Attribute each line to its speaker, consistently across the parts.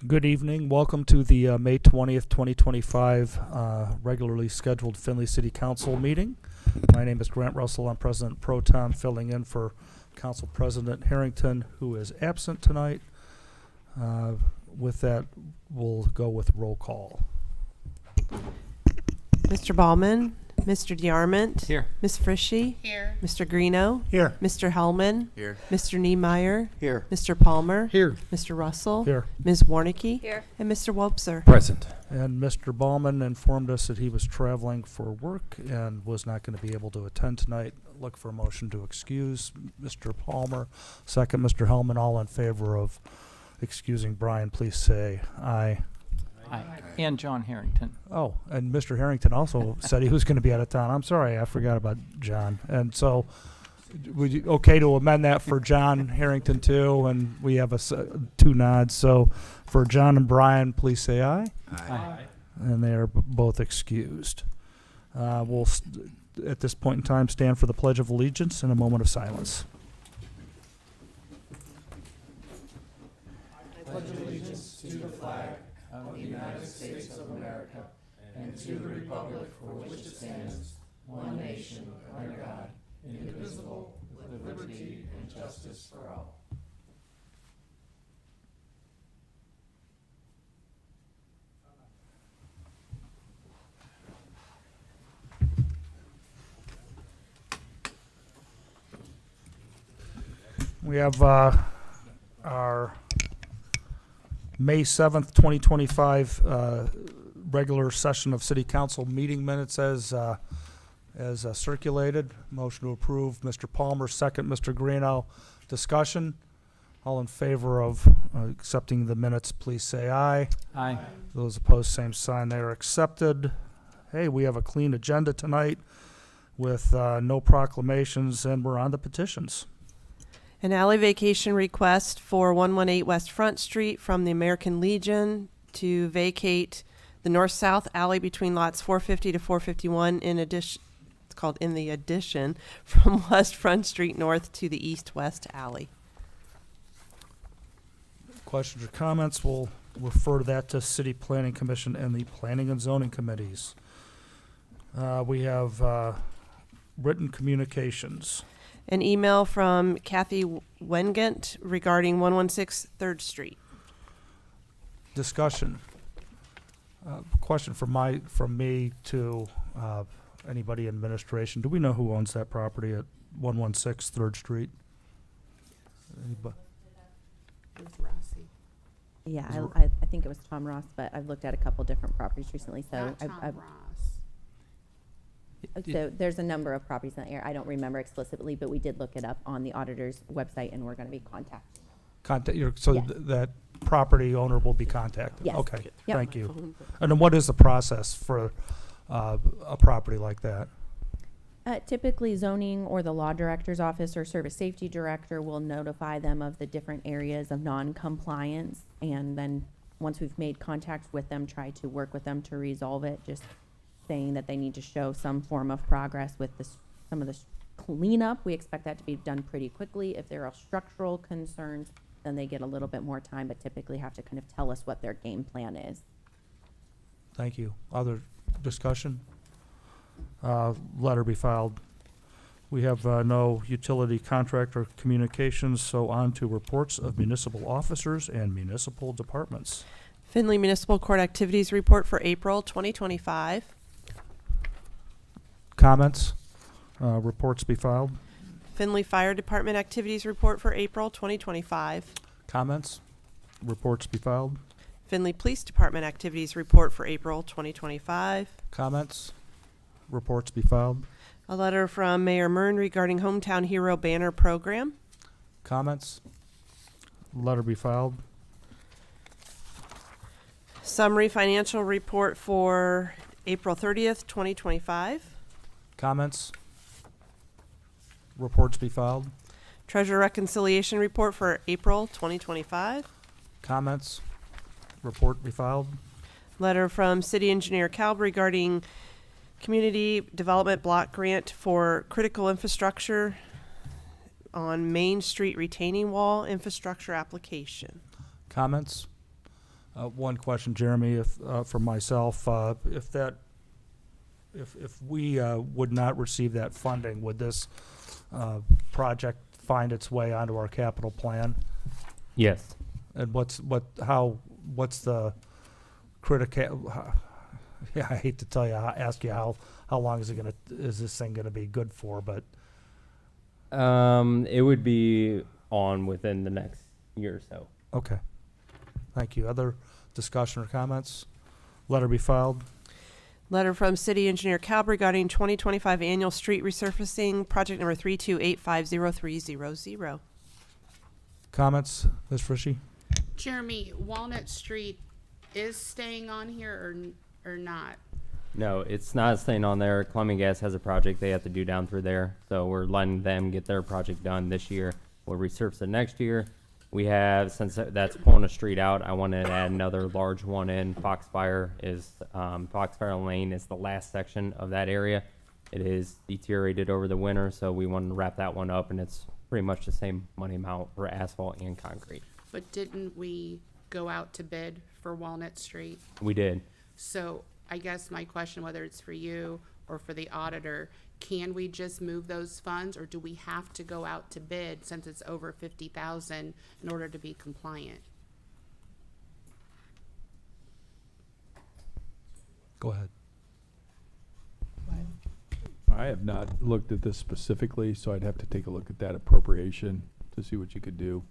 Speaker 1: Good evening. Welcome to the May 20th, 2025 regularly scheduled Findlay City Council meeting. My name is Grant Russell. I'm President Pro Tem, filling in for Council President Harrington, who is absent tonight. With that, we'll go with roll call.
Speaker 2: Mr. Ballman, Mr. DeArmond.
Speaker 3: Here.
Speaker 2: Ms. Frishy.
Speaker 4: Here.
Speaker 2: Mr. Greeno.
Speaker 1: Here.
Speaker 2: Mr. Hellman.
Speaker 3: Here.
Speaker 2: Mr. Niemeyer.
Speaker 3: Here.
Speaker 2: Mr. Palmer.
Speaker 1: Here.
Speaker 2: Mr. Russell.
Speaker 1: Here.
Speaker 2: Ms. Warnicki.
Speaker 4: Here.
Speaker 2: And Mr. Wobser.
Speaker 3: Present.
Speaker 1: And Mr. Ballman informed us that he was traveling for work and was not going to be able to attend tonight. Look for a motion to excuse Mr. Palmer. Second, Mr. Hellman. All in favor of excusing Brian, please say aye.
Speaker 3: Aye. And John Harrington.
Speaker 1: Oh, and Mr. Harrington also said he was going to be out of town. I'm sorry, I forgot about John. And so, would you okay to amend that for John Harrington too? And we have two nods. So, for John and Brian, please say aye.
Speaker 3: Aye.
Speaker 1: And they are both excused. We'll at this point in time stand for the Pledge of Allegiance in a moment of silence. I pledge allegiance to the flag of the United States of America and to the republic for which it stands, one nation, under God, indivisible, with liberty and justice for all. We have our May 7th, 2025 regular session of City Council meeting minutes as circulated. Motion to approve, Mr. Palmer. Second, Mr. Greeno. Discussion. All in favor of accepting the minutes, please say aye.
Speaker 3: Aye.
Speaker 1: Those opposed, same sign. They are accepted. Hey, we have a clean agenda tonight with no proclamations, and we're on the petitions.
Speaker 2: An alley vacation request for 118 West Front Street from the American Legion to vacate the north-south alley between lots 450 to 451 in addition, it's called in the addition, from West Front Street north to the east-west alley.
Speaker 1: Questions or comments? We'll refer that to City Planning Commission and the Planning and Zoning Committees. We have written communications.
Speaker 2: An email from Kathy Wengant regarding 116 3rd Street.
Speaker 1: Discussion. Question from me to anybody in administration. Do we know who owns that property at 116 3rd Street? Anybody?
Speaker 5: Yeah, I think it was Tom Ross, but I've looked at a couple different properties recently, so
Speaker 4: Not Tom
Speaker 5: I've
Speaker 4: Ross.
Speaker 5: so there's a number of properties in the area. I don't remember explicitly, but we did look it up on the auditor's website, and we're going to be contacted.
Speaker 1: So
Speaker 5: Yes.
Speaker 1: that property owner will be contacted?
Speaker 5: Yes.
Speaker 1: Okay,
Speaker 5: Yep.
Speaker 1: thank you. And then what is the process for a property like that?
Speaker 5: Typically, zoning or the law director's office or service safety director will notify them of the different areas of non-compliance, and then once we've made contact with them, try to work with them to resolve it, just saying that they need to show some form of progress with some of the cleanup. We expect that to be done pretty quickly. If there are structural concerns, then they get a little bit more time, but typically have to kind of tell us what their game plan is.
Speaker 1: Thank you. Other discussion? Letter be filed. We have no utility contractor communications, so on to reports of municipal officers and municipal departments.
Speaker 2: Findlay Municipal Court Activities Report for April 2025.
Speaker 1: Comments? Reports be filed.
Speaker 2: Findlay Fire Department Activities Report for April 2025.
Speaker 1: Comments? Reports be filed.
Speaker 2: Findlay Police Department Activities Report for April 2025.
Speaker 1: Comments? Reports be filed.
Speaker 2: A letter from Mayor Mern regarding Hometown Hero Banner Program.
Speaker 1: Comments? Letter be filed.
Speaker 2: Summary Financial Report for April 30th, 2025.
Speaker 1: Comments? Reports be filed.
Speaker 2: Treasurer Reconciliation Report for April 2025.
Speaker 1: Comments? Report be filed.
Speaker 2: Letter from City Engineer Kalb regarding Community Development Block Grant for Critical Infrastructure on Main Street Retaining Wall Infrastructure Application.
Speaker 1: Comments? One question, Jeremy, if, for myself, if we would not receive that funding, would this project find its way onto our capital plan?
Speaker 4: Yes.
Speaker 1: And what's the critical? Yeah, I hate to tell you, ask you how long is this thing gonna be good for? But
Speaker 4: It would be on within the next year or so.
Speaker 1: okay, thank you. Other discussion or comments? Letter be filed.
Speaker 2: Letter from City Engineer Calb regarding 2025 annual street resurfacing, project number 32850300.
Speaker 1: Comments, Ms. Frischie?
Speaker 6: Jeremy, Walnut Street is staying on here or not?
Speaker 4: No, it's not staying on there. Columbia Gas has a project they have to do down through there, so we're letting them get their project done this year. We'll resurface it next year. We have, since that's pulling a street out, I wanted to add another large one in. Foxfire Lane is the last section of that area. It is deteriorated over the winter, so we wanted to wrap that one up, and it's pretty much the same money amount for asphalt and concrete.
Speaker 6: But didn't we go out to bid for Walnut Street?
Speaker 4: We did.
Speaker 6: So I guess my question, whether it's for you or for the auditor, can we just move those funds, or do we have to go out to bid since it's over 50,000 in order to be compliant?
Speaker 1: Go ahead.
Speaker 7: I have not looked at this specifically, so I'd have to take a look at that appropriation to see what you could do.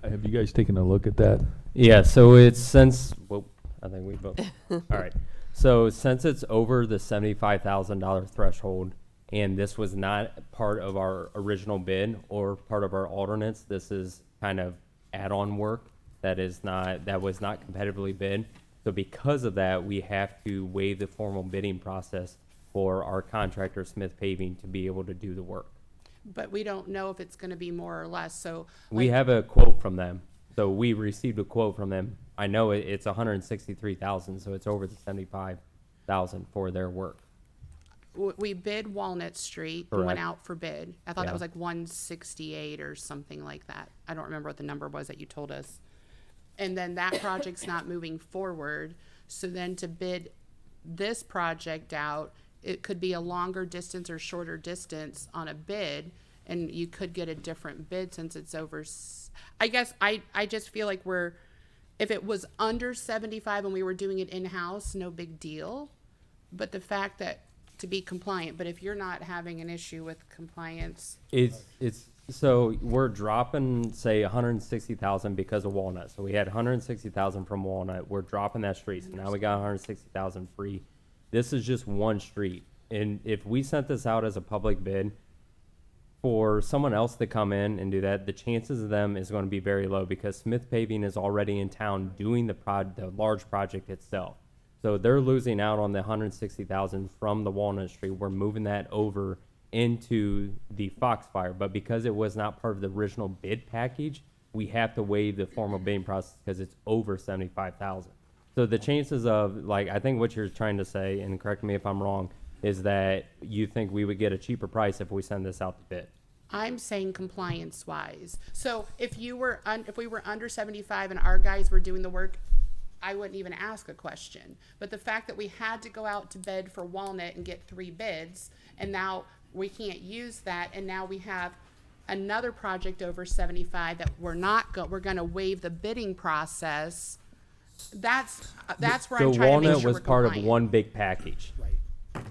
Speaker 7: Have you guys taken a look at that?
Speaker 4: Yeah, so it's since, well, I think we both, all right. So since it's over the $75,000 threshold, and this was not part of our original bid or part of our alternates, this is kind of add-on work that was not competitively bid. So because of that, we have to waive the formal bidding process for our contractor, Smith Paving, to be able to do the work.
Speaker 6: But we don't know if it's gonna be more or less, so.
Speaker 4: We
Speaker 6: like,
Speaker 4: have a quote from them. So we received a quote from them. I know it's 163,000, so it's over the 75,000 for their work.
Speaker 6: We bid Walnut Street and went
Speaker 4: Correct.
Speaker 6: out for bid. I thought
Speaker 4: Yeah.
Speaker 6: that was like 168 or something like that. I don't remember what the number was that you told us. And then that project's not moving forward. So then to bid this project out, it could be a longer distance or shorter distance on a bid, and you could get a different bid since it's over. I guess I just feel like if it was under 75 and we were doing it in-house, no big deal. But the fact that to be compliant, but if you're not having an issue with compliance,
Speaker 4: So we're dropping, say, 160,000 because of Walnut. So we had 160,000 from Walnut. We're dropping that street. So now we got 160,000 free. This is just one street. And if we sent this out as a public bid, for someone else to come in and do that, the chances of them is going to be very low because Smith Paving is already in town doing the large project itself. So they're losing out on the 160,000 from the Walnut Street. We're moving that over into the Foxfire, but because it was not part of the original bid package, we have to waive the formal bidding process because it's over 75,000. So the chances of, like, I think what you're trying to say, and correct me if I'm wrong, is that you think we would get a cheaper price if we send this out to bid.
Speaker 6: I'm saying compliance wise. So if we were under 75 and our guys were doing the work, I wouldn't even ask a question. But the fact that we had to go out to bid for Walnut and get 3 bids, and now we can't use that, and now we have another project over 75 that we're going to waive the bidding process. That's where
Speaker 4: So
Speaker 6: I'm trying to make
Speaker 4: Walnut
Speaker 6: sure
Speaker 4: was
Speaker 6: we're
Speaker 4: part of
Speaker 6: compliant.
Speaker 4: one big package. Right.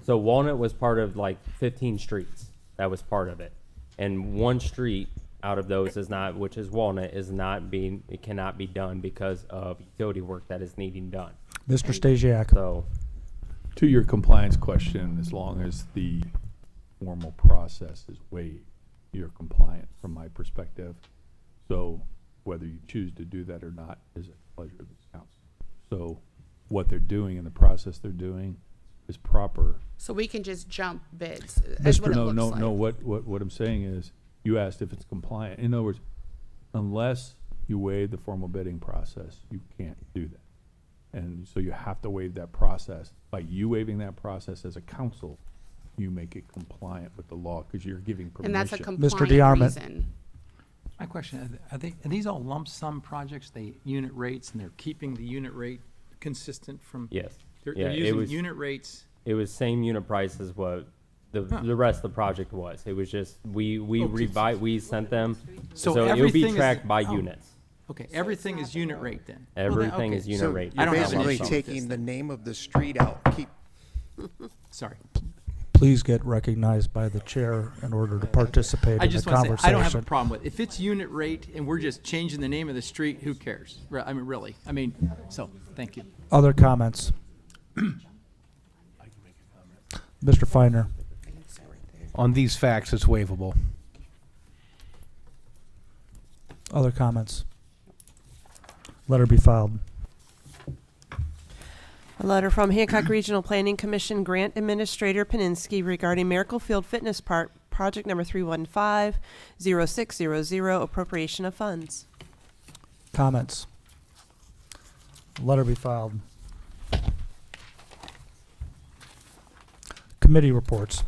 Speaker 4: So Walnut was part of like 15 streets. That was part of it. And one street out of those is not, which is Walnut, it cannot be done because of utility work that is needing done.
Speaker 1: Mr. Stasiak.
Speaker 4: So
Speaker 7: To your compliance question, as long as the formal process is waived, you're compliant from my perspective. So whether you choose to do that or not is at the pleasure of this council. So what they're doing and the process they're doing is proper.
Speaker 6: So we can just jump bids. That's what it looks like.
Speaker 7: No, what I'm saying is, you asked if it's compliant. In other words, unless you waive the formal bidding process, you can't do that. And so you have to waive that process. By you waiving that process as a council, you make it compliant with the law because you're giving permission.
Speaker 6: And that's a
Speaker 1: Mr.
Speaker 6: compliant
Speaker 1: DeArmond.
Speaker 6: reason.
Speaker 3: My question, are these all lump sum projects, they unit rates, and they're keeping the unit rate consistent from?
Speaker 4: Yes.
Speaker 3: They're
Speaker 4: Yeah, it
Speaker 3: using
Speaker 4: was-
Speaker 3: unit rates?
Speaker 4: It was same unit price as what the rest of the project was. It was just, we sent them,
Speaker 3: So
Speaker 4: so it would be
Speaker 3: everything is-
Speaker 4: tracked by
Speaker 3: oh.
Speaker 4: units.
Speaker 3: Okay, everything is unit rate then?
Speaker 4: Everything
Speaker 3: okay.
Speaker 4: is unit
Speaker 8: So
Speaker 4: rate.
Speaker 3: I
Speaker 8: you're
Speaker 3: don't have an
Speaker 8: basically
Speaker 3: issue with
Speaker 8: taking
Speaker 3: this
Speaker 8: the name of the street out,
Speaker 3: Sorry.
Speaker 1: Please get recognized by the chair in order to participate
Speaker 3: I
Speaker 1: in the
Speaker 3: just want to
Speaker 1: conversation.
Speaker 3: say, I don't have a problem with, if it's unit rate and we're just changing the name of the street, who cares? I mean, really, so, thank you.
Speaker 1: Other comments? Mr. Feiner.
Speaker 9: On these facts, it's waivable.
Speaker 1: Other comments? Letter be filed.
Speaker 2: A letter from Hancock Regional Planning Commission Grant Administrator Paninsky regarding Miracle Field Fitness Park, project number 315-0600, appropriation of funds.
Speaker 1: Comments? Letter be filed. Committee reports.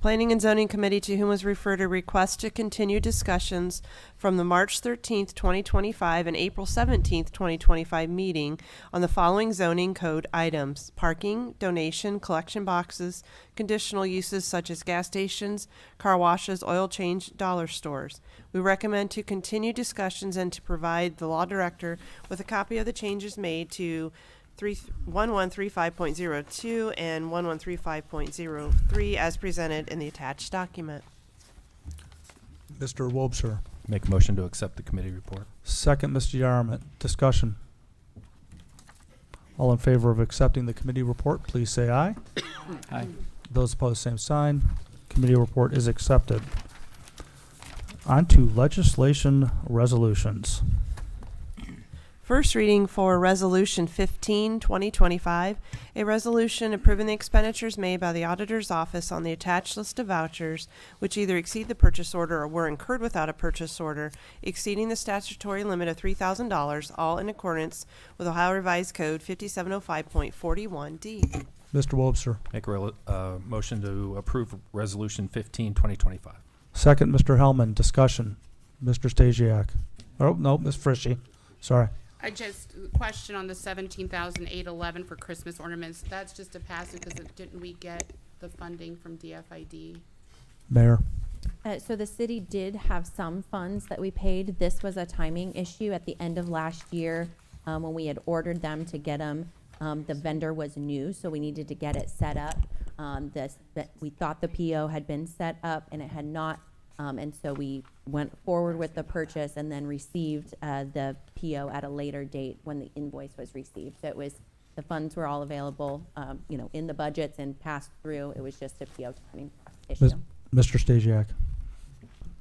Speaker 2: Planning and Zoning Committee, to whom was referred a request to continue discussions from the March 13th, 2025 and April 17th, 2025 meeting on the following zoning code items: parking, donation, collection boxes, conditional uses such as gas stations, car washes, oil change, dollar stores. We recommend to continue discussions and to provide the law director with a copy of the changes made to 1135.02 and 1135.03 as presented in the attached document.
Speaker 1: Mr. Wobser.
Speaker 9: Make a motion to accept the committee report.
Speaker 1: Second, Mr. Yarmouth. Discussion. All in favor of accepting the committee report, please say aye.
Speaker 3: Aye.
Speaker 1: Those opposed, same sign. Committee report is accepted. On to legislation resolutions.
Speaker 2: First reading for Resolution 15, 2025, a resolution approving the expenditures made by the Auditor's Office on the attached list of vouchers, which either exceed the purchase order or were incurred without a purchase order, exceeding the statutory limit of $3,000, all in accordance with Ohio Revised Code 5705.41D.
Speaker 1: Mr. Wobser.
Speaker 9: Make a motion to approve Resolution 15, 2025.
Speaker 1: Second, Mr. Hellman. Discussion. Mr. Stasiak. Oh, no, Ms. Frishy. Sorry.
Speaker 6: I just question on the 17,811 for Christmas ornaments. That's just a pass because didn't we get the funding from DFID?
Speaker 1: Mayor.
Speaker 5: So the city did have some funds that we paid. This was a timing issue at the end of last year when we had ordered them to get them. The vendor was new, so we needed to get it set up. We thought the PO had been set up and it had not. And so we went forward with the purchase and then received the PO at a later date when the invoice was received. So the funds were all available, in the budgets and passed through. It was just a PO timing issue.
Speaker 1: Mr. Stasiak.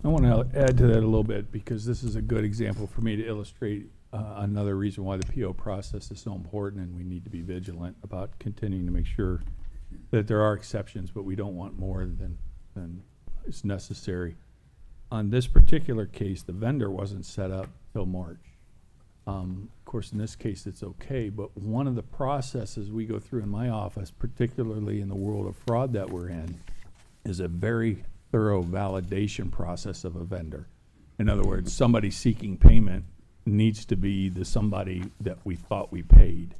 Speaker 7: I want to add to that a little bit because this is a good example for me to illustrate another reason why the PO process is so important, and we need to be vigilant about continuing to make sure that there are exceptions, but we don't want more than is necessary. On this particular case, the vendor wasn't set up till March. Of course, in this case, it's okay, but one of the processes we go through in my office, particularly in the world of fraud that we're in, is a very thorough validation process of a vendor. In other words, somebody seeking payment needs to be the somebody that we thought we paid.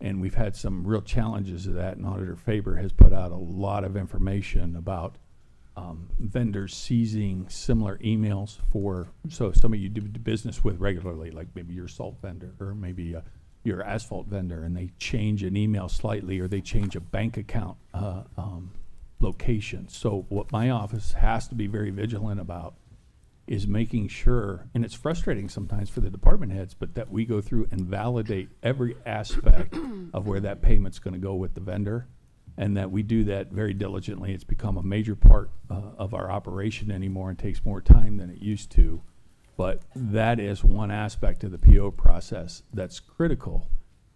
Speaker 7: And we've had some real challenges of that, and Auditor Faber has put out a lot of information about vendors seizing similar emails so somebody you do business with regularly, like maybe your salt vendor or maybe your asphalt vendor, and they change an email slightly or they change a bank account location. So what my office has to be very vigilant about is making sure, and it's frustrating sometimes for the department heads, but that we go through and validate every aspect of where that payment's going to go with the vendor, and that we do that very diligently. It's become a major part of our operation anymore and takes more time than it used to. But that is one aspect of the PO process that's critical.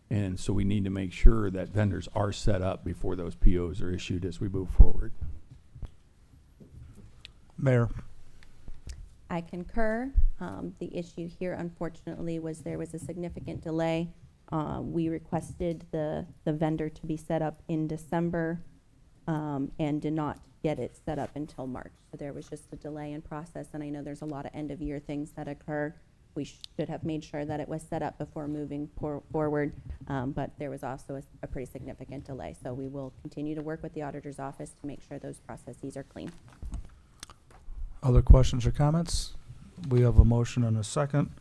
Speaker 7: And so we need to make sure that vendors are set up before those POs are issued as we move forward.
Speaker 1: Mayor.
Speaker 5: I concur. The issue here, unfortunately, was there was a significant delay. We requested the vendor to be set up in December and did not get it set up until March. So there was just a delay in process, and I know there's a lot of end-of-year things that occur. We should have made sure that it was set up before moving forward, but there was also a pretty significant delay. So we will continue to work with the auditor's office to make sure those processes are clean.
Speaker 1: Other questions or comments? We have a motion and a second.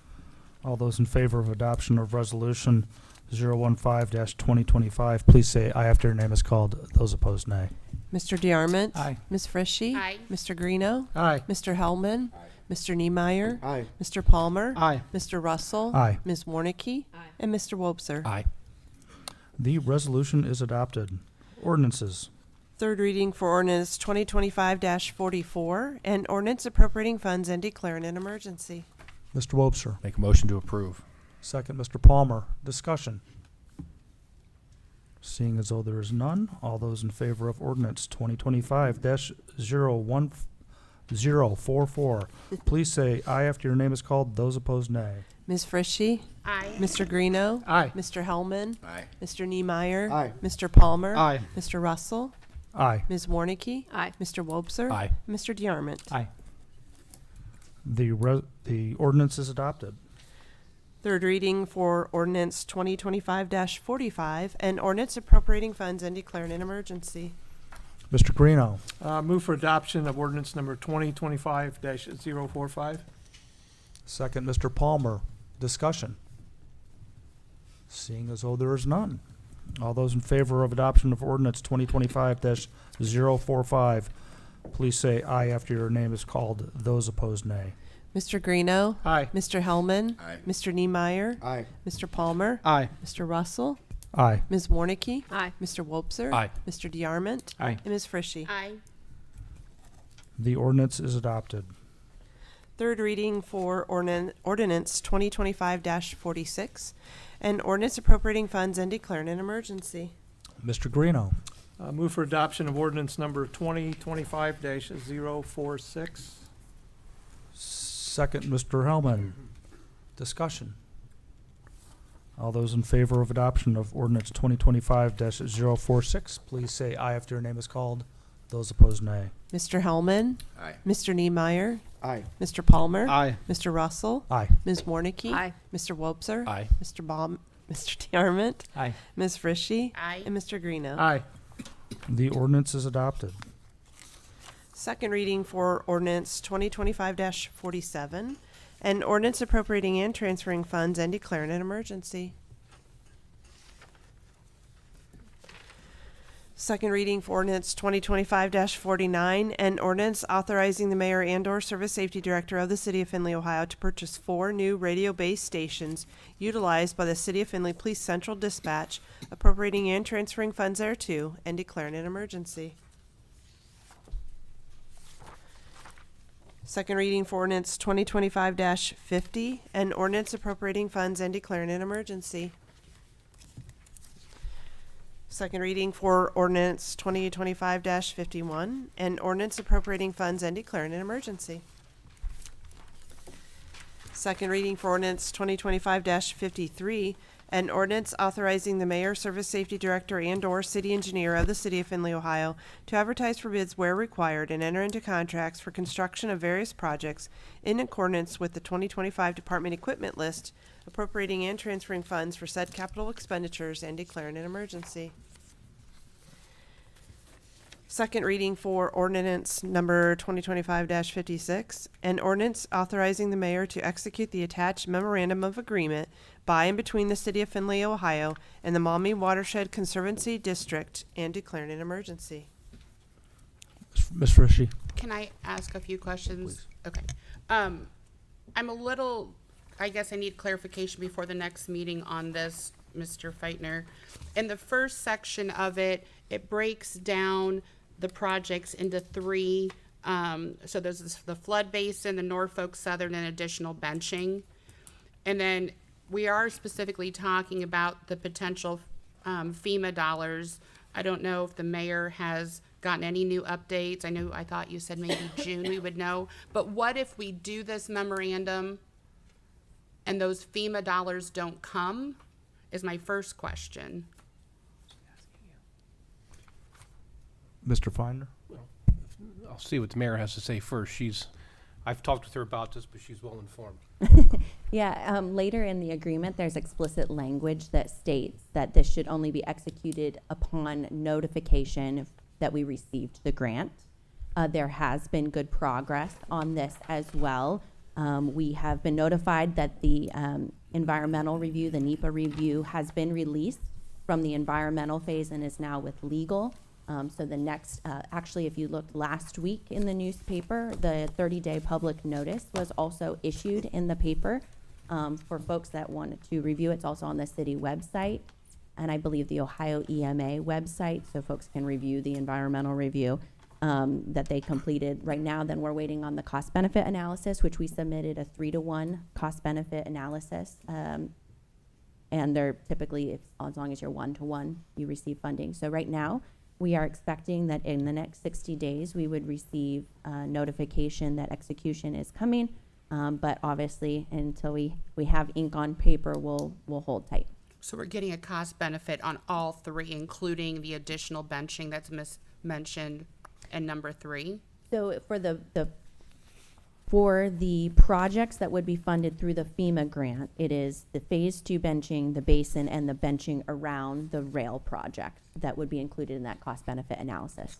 Speaker 1: All those in favor of adoption of resolution 015-2025, please say aye after your name is called. Those opposed, nay.
Speaker 2: Mr. DeArmond?
Speaker 3: Aye.
Speaker 2: Ms. Frishy?
Speaker 6: Aye.
Speaker 2: Mr. Greeno?
Speaker 3: Aye.
Speaker 2: Mr. Hellman? Mr. Niemeyer?
Speaker 3: Aye.
Speaker 2: Mr. Palmer?
Speaker 3: Aye.
Speaker 2: Mr. Russell?
Speaker 1: Aye.
Speaker 2: Ms. Warnicki? And Mr. Wobser?
Speaker 9: Aye.
Speaker 1: The resolution is adopted. Ordinances.
Speaker 2: Third reading for ordinance 2025-44, and ordinance appropriating funds and declaring an emergency.
Speaker 1: Mr. Wobser.
Speaker 9: Make a motion to approve.
Speaker 1: Second, Mr. Palmer. Discussion. Seeing as though there is none, all those in favor of ordinance 2025-044, please say aye after your name is called. Those opposed, nay.
Speaker 2: Ms. Frishy?
Speaker 6: Aye.
Speaker 2: Mr. Greeno?
Speaker 3: Aye.
Speaker 2: Mr. Hellman?
Speaker 9: Aye.
Speaker 2: Mr. Niemeyer?
Speaker 3: Aye.
Speaker 2: Mr. Palmer?
Speaker 3: Aye.
Speaker 2: Mr. Russell?
Speaker 1: Aye.
Speaker 2: Ms. Warnicki? Mr. Wobser?
Speaker 9: Aye.
Speaker 2: Mr. DeArmond?
Speaker 3: Aye.
Speaker 1: The ordinance is adopted.
Speaker 2: Third reading for ordinance 2025-45, and ordinance appropriating funds and declaring an emergency.
Speaker 1: Mr. Greeno.
Speaker 8: Move for adoption of ordinance number 2025-045.
Speaker 1: Second, Mr. Palmer. Discussion. Seeing as though there is none. All those in favor of adoption of ordinance 2025-045, please say aye after your name is called. Those opposed, nay.
Speaker 2: Mr. Greeno?
Speaker 8: Aye.
Speaker 2: Mr. Hellman?
Speaker 9: Aye.
Speaker 2: Mr. Niemeyer?
Speaker 3: Aye.
Speaker 2: Mr. Palmer?
Speaker 3: Aye.
Speaker 2: Mr. Russell?
Speaker 1: Aye.
Speaker 2: Ms. Warnicki? Mr. Wobser?
Speaker 9: Aye.
Speaker 2: Mr. DeArmond?
Speaker 3: Aye.
Speaker 2: And Ms. Frishy?
Speaker 6: Aye.
Speaker 1: The ordinance is adopted.
Speaker 2: Third reading for ordinance 2025-46, and ordinance appropriating funds and declaring an emergency.
Speaker 1: Mr. Greeno.
Speaker 8: Move for adoption of ordinance number 2025-046.
Speaker 1: Second, Mr. Hellman. Discussion. All those in favor of adoption of ordinance 2025-046, please say aye after your name is called. Those opposed, nay.
Speaker 2: Mr. Hellman?
Speaker 9: Aye.
Speaker 2: Mr. Niemeyer?
Speaker 3: Aye.
Speaker 2: Mr. Palmer?
Speaker 3: Aye.
Speaker 2: Mr. Russell?
Speaker 1: Aye.
Speaker 2: Ms. Warnicki? Mr. Wobser?
Speaker 9: Aye.
Speaker 2: Mr. Mr. DeArmond?
Speaker 3: Aye.
Speaker 2: Ms. Frishy?
Speaker 6: Aye.
Speaker 2: And Mr. Greeno?
Speaker 8: Aye.
Speaker 1: The ordinance is adopted.
Speaker 2: Second reading for ordinance 2025-47, and ordinance appropriating and transferring funds and declaring an emergency. Second reading for ordinance 2025-49, and ordinance authorizing the mayor and/or service safety director of the city of Findlay, Ohio, to purchase 4 new radio-based stations utilized by the city of Findlay Police Central Dispatch, appropriating and transferring funds thereto, and declaring an emergency. Second reading for ordinance 2025-50, and ordinance appropriating funds and declaring an emergency. Second reading for ordinance 2025-51, and ordinance appropriating funds and declaring an emergency. Second reading for ordinance 2025-53, and ordinance authorizing the mayor, service safety director, and/or city engineer of the city of Findlay, Ohio, to advertise for bids where required and enter into contracts for construction of various projects in accordance with the 2025 department equipment list, appropriating and transferring funds for said capital expenditures and declaring an emergency. Second reading for ordinance number 2025-56, and ordinance authorizing the mayor to execute the attached memorandum of agreement by and between the city of Findlay, Ohio, and the Maumee Watershed Conservancy District, and declaring an emergency.
Speaker 1: Ms. Frishy.
Speaker 6: Can I ask a few questions? Okay. I'm a little, I guess I need clarification before the next meeting on this, Mr. Feitner. In the first section of it, it breaks down the projects into 3. So there's the flood basin, the Norfolk Southern, and additional benching. And then we are specifically talking about the potential FEMA dollars. I don't know if the mayor has gotten any new updates. I thought you said maybe June we would know. But what if we do this memorandum and those FEMA dollars don't come, is my first question.
Speaker 1: Mr. Finder.
Speaker 10: I'll see what the mayor has to say first. I've talked with her about this, but she's well informed.
Speaker 5: Yeah, later in the agreement, there's explicit language that states that this should only be executed upon notification that we received the grant. There has been good progress on this as well. We have been notified that the environmental review, the NEPA review, has been released from the environmental phase and is now with legal. So the next, actually, if you looked last week in the newspaper, the 30-day public notice was also issued in the paper for folks that wanted to review. It's also on the city website, and I believe the Ohio EMA website, so folks can review the environmental review that they completed. Right now, then we're waiting on the cost-benefit analysis, which we submitted a 3-to-1 cost-benefit analysis. And they're typically, as long as you're 1-to-1, you receive funding. So right now, we are expecting that in the next 60 days, we would receive notification that execution is coming. But obviously, until we have ink on paper, we'll hold tight.
Speaker 6: So we're getting a cost benefit on all three, including the additional benching that's mentioned in number 3.
Speaker 5: So for the projects that would be funded through the FEMA grant, it is the phase 2 benching, the basin, and the benching around the rail project that would be included in that cost benefit analysis.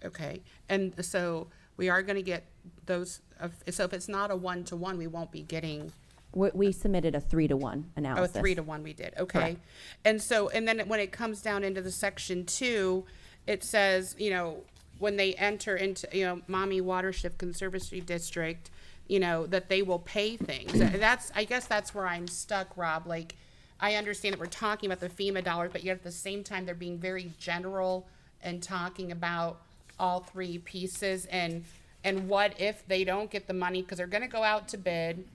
Speaker 6: Okay, and so we are going to get those. So if it's not a 1-to-1, we won't be getting.
Speaker 5: We submitted a 3-to-1 analysis.
Speaker 6: Oh, 3-to-1 we did. Okay,
Speaker 5: Correct.
Speaker 6: and then when it comes down into the section 2, it says, when they enter into, Maumee Watershed Conservancy District, that they will pay things. I guess that's where I'm stuck, Rob. Like, I understand that we're talking about the FEMA dollars, but yet at the same time, they're being very general and talking about all 3 pieces. And what if they don't get the money? Because they're going to go out to bid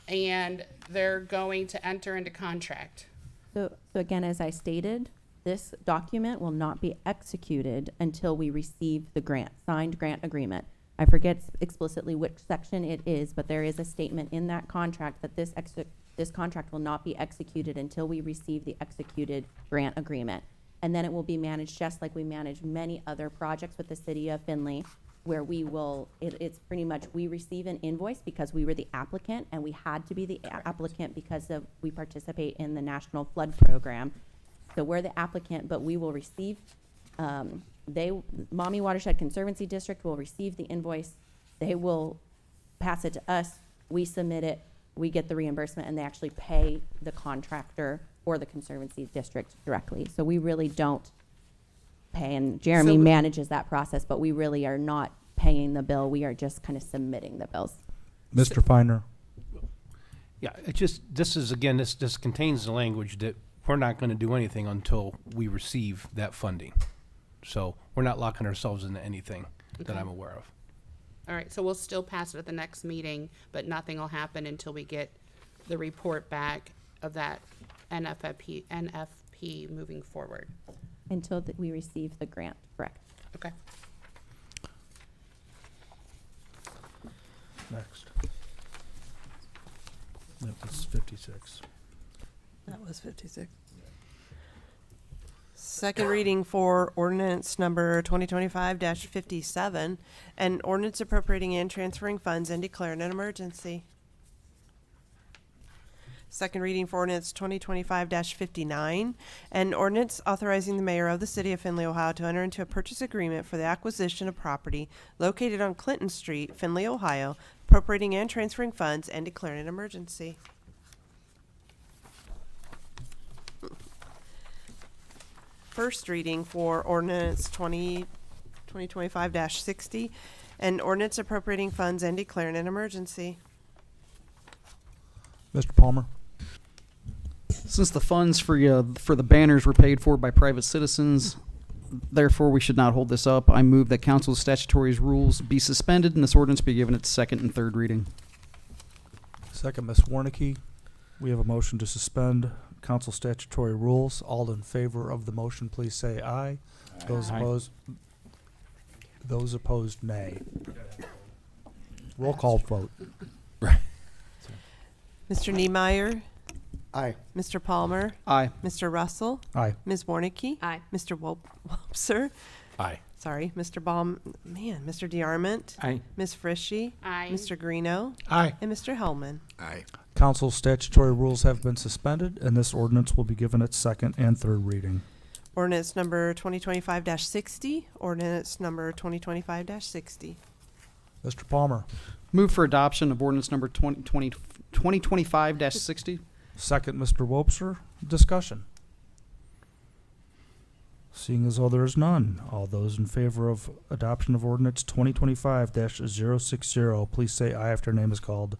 Speaker 6: and they're going to enter into contract.
Speaker 5: So again, as I stated, this document will not be executed until we receive the signed grant agreement. I forget explicitly which section it is, but there is a statement in that contract that this contract will not be executed until we receive the executed grant agreement. And then it will be managed just like we manage many other projects with the city of Findlay, where it's pretty much, we receive an invoice because we were the applicant, and we had to be the applicant because we participate in the National Flood Program. So we're the applicant, but we will receive, Maumee Watershed Conservancy District will receive the invoice. They will pass it to us. We submit it. We get the reimbursement, and they actually pay the contractor or the Conservancy District directly. So we really don't pay, and Jeremy manages that process, but we really are not paying the bill. We are just kind of submitting the bills.
Speaker 1: Mr. Feiner.
Speaker 10: Yeah, this contains the language that we're not going to do anything until we receive that funding. So we're not locking ourselves into anything that I'm aware of.
Speaker 6: All right, so we'll still pass it at the next meeting, but nothing will happen until we get the report back of that NFP moving forward.
Speaker 5: Until we receive the grant, correct?
Speaker 6: Okay.
Speaker 1: Next. That was 56.
Speaker 2: That was 56. Second reading for ordinance number 2025-57, an ordinance appropriating and transferring funds and declaring an emergency. Second reading for ordinance 2025-59, an ordinance authorizing the mayor of the city of Findlay, Ohio to enter into a purchase agreement for the acquisition of property located on Clinton Street, Findlay, Ohio, appropriating and transferring funds and declaring an emergency. First reading for ordinance 2025-60, an ordinance appropriating funds and declaring an emergency.
Speaker 1: Mr. Palmer.
Speaker 11: Since the funds for the banners were paid for by private citizens, therefore we should not hold this up. I move that council's statutory rules be suspended and this ordinance be given its second and third reading.
Speaker 1: Second, Ms. Warnicki. We have a motion to suspend council statutory rules. All in favor of the motion, please say aye. Those opposed, nay. Roll call vote.
Speaker 2: Mr. Niemeyer.
Speaker 8: Aye.
Speaker 2: Mr. Palmer.
Speaker 11: Aye.
Speaker 2: Mr. Russell.
Speaker 1: Aye.
Speaker 2: Ms. Warnicki.
Speaker 6: Aye.
Speaker 2: Mr. Wobser.
Speaker 10: Aye.
Speaker 2: Mr. Mr. DeArmond,
Speaker 3: Aye.
Speaker 2: Ms. Frishy,
Speaker 6: Aye.
Speaker 2: Mr. Greeno,
Speaker 8: Aye.
Speaker 2: and Mr. Hellman.
Speaker 8: Aye.
Speaker 1: Council statutory rules have been suspended, and this ordinance will be given its second and third reading.
Speaker 2: Ordinance number 2025-60, ordinance number 2025-60.
Speaker 1: Mr. Palmer.
Speaker 11: Move for adoption of ordinance number 2025-60.
Speaker 1: Second, Mr. Wobser. Discussion. Seeing as though there is none, all those in favor of adoption of ordinance 2025-060, please say aye after name is called.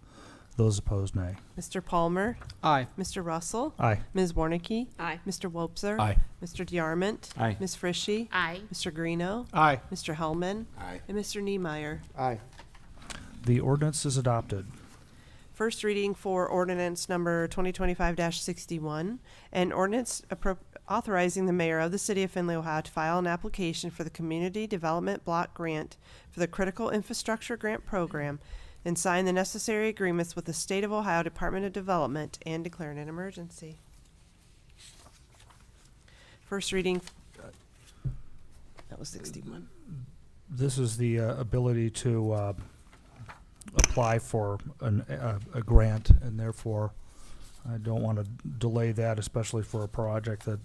Speaker 1: Those opposed, nay.
Speaker 2: Mr. Palmer,
Speaker 11: Aye.
Speaker 2: Mr. Russell,
Speaker 1: Aye.
Speaker 2: Ms. Warnicki,
Speaker 5: Aye.
Speaker 2: Mr. Wobser,
Speaker 7: Aye.
Speaker 2: Mr. DeArmond,
Speaker 3: Aye.
Speaker 2: Ms. Frishy,
Speaker 6: Aye.
Speaker 2: Mr. Greeno,
Speaker 8: Aye.
Speaker 2: Mr. Hellman,
Speaker 8: Aye.
Speaker 2: and Mr. Niemeyer.
Speaker 8: Aye.
Speaker 1: The ordinance is adopted.
Speaker 2: First reading for ordinance number 2025-61, an ordinance authorizing the mayor of the city of Findlay, Ohio to file an application for the Community Development Block Grant for the Critical Infrastructure Grant Program and sign the necessary agreements with the State of Ohio Department of Development and declaring an emergency. First reading, that was 61.
Speaker 1: This is the ability to apply for a grant, and therefore I don't want to delay that, especially for a project that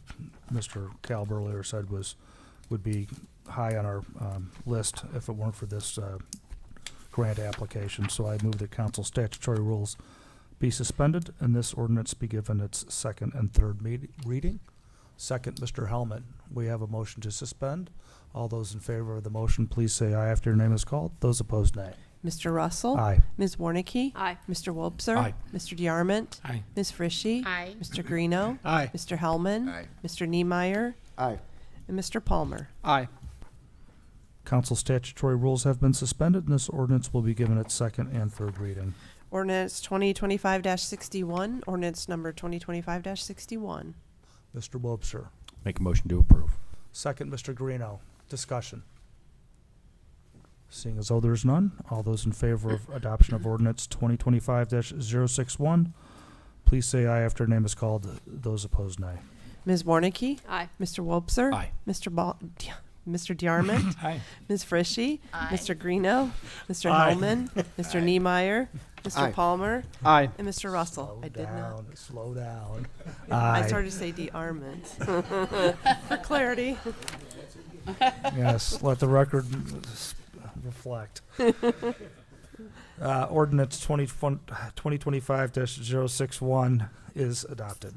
Speaker 1: Mr. Calb earlier said would be high on our list if it weren't for this grant application. So I move that council statutory rules be suspended and this ordinance be given its second and third reading. Second, Mr. Hellman. We have a motion to suspend. All those in favor of the motion, please say aye after your name is called. Those opposed, nay.
Speaker 2: Mr. Russell.
Speaker 1: Aye.
Speaker 2: Ms. Warnicki.
Speaker 5: Aye.
Speaker 2: Mr. Wobser.
Speaker 7: Aye.
Speaker 2: Mr. DeArmond.
Speaker 3: Aye.
Speaker 2: Ms. Frishy.
Speaker 6: Aye.
Speaker 2: Mr. Greeno.
Speaker 8: Aye.
Speaker 2: Mr. Hellman.
Speaker 8: Aye.
Speaker 2: Mr. Niemeyer.
Speaker 8: Aye.
Speaker 2: And Mr. Palmer.
Speaker 11: Aye.
Speaker 1: Council statutory rules have been suspended, and this ordinance will be given its second and third reading.
Speaker 2: Ordinance 2025-61, ordinance number 2025-61.
Speaker 1: Mr. Wobser.
Speaker 9: Make a motion to approve.
Speaker 1: Second, Mr. Greeno. Discussion. Seeing as though there is none, all those in favor of adoption of ordinance 2025-061, please say aye after name is called. Those opposed, nay.
Speaker 2: Ms. Warnicki.
Speaker 5: Aye.
Speaker 2: Mr. Wobser.
Speaker 7: Aye.
Speaker 2: Mr. DeArmond.
Speaker 3: Aye.
Speaker 2: Ms. Frishy.
Speaker 6: Aye.
Speaker 2: Mr. Greeno. Mr.
Speaker 8: Aye.
Speaker 2: Mr. Mr. Niemeyer. Mr.
Speaker 8: Aye.
Speaker 2: Palmer.
Speaker 11: Aye.
Speaker 2: And Mr. Russell. I did not.
Speaker 1: Slow down.
Speaker 2: I
Speaker 1: Aye.
Speaker 2: started to say DeArmond. For clarity.
Speaker 1: Yes, let the record reflect. Ordinance 2025-061 is adopted.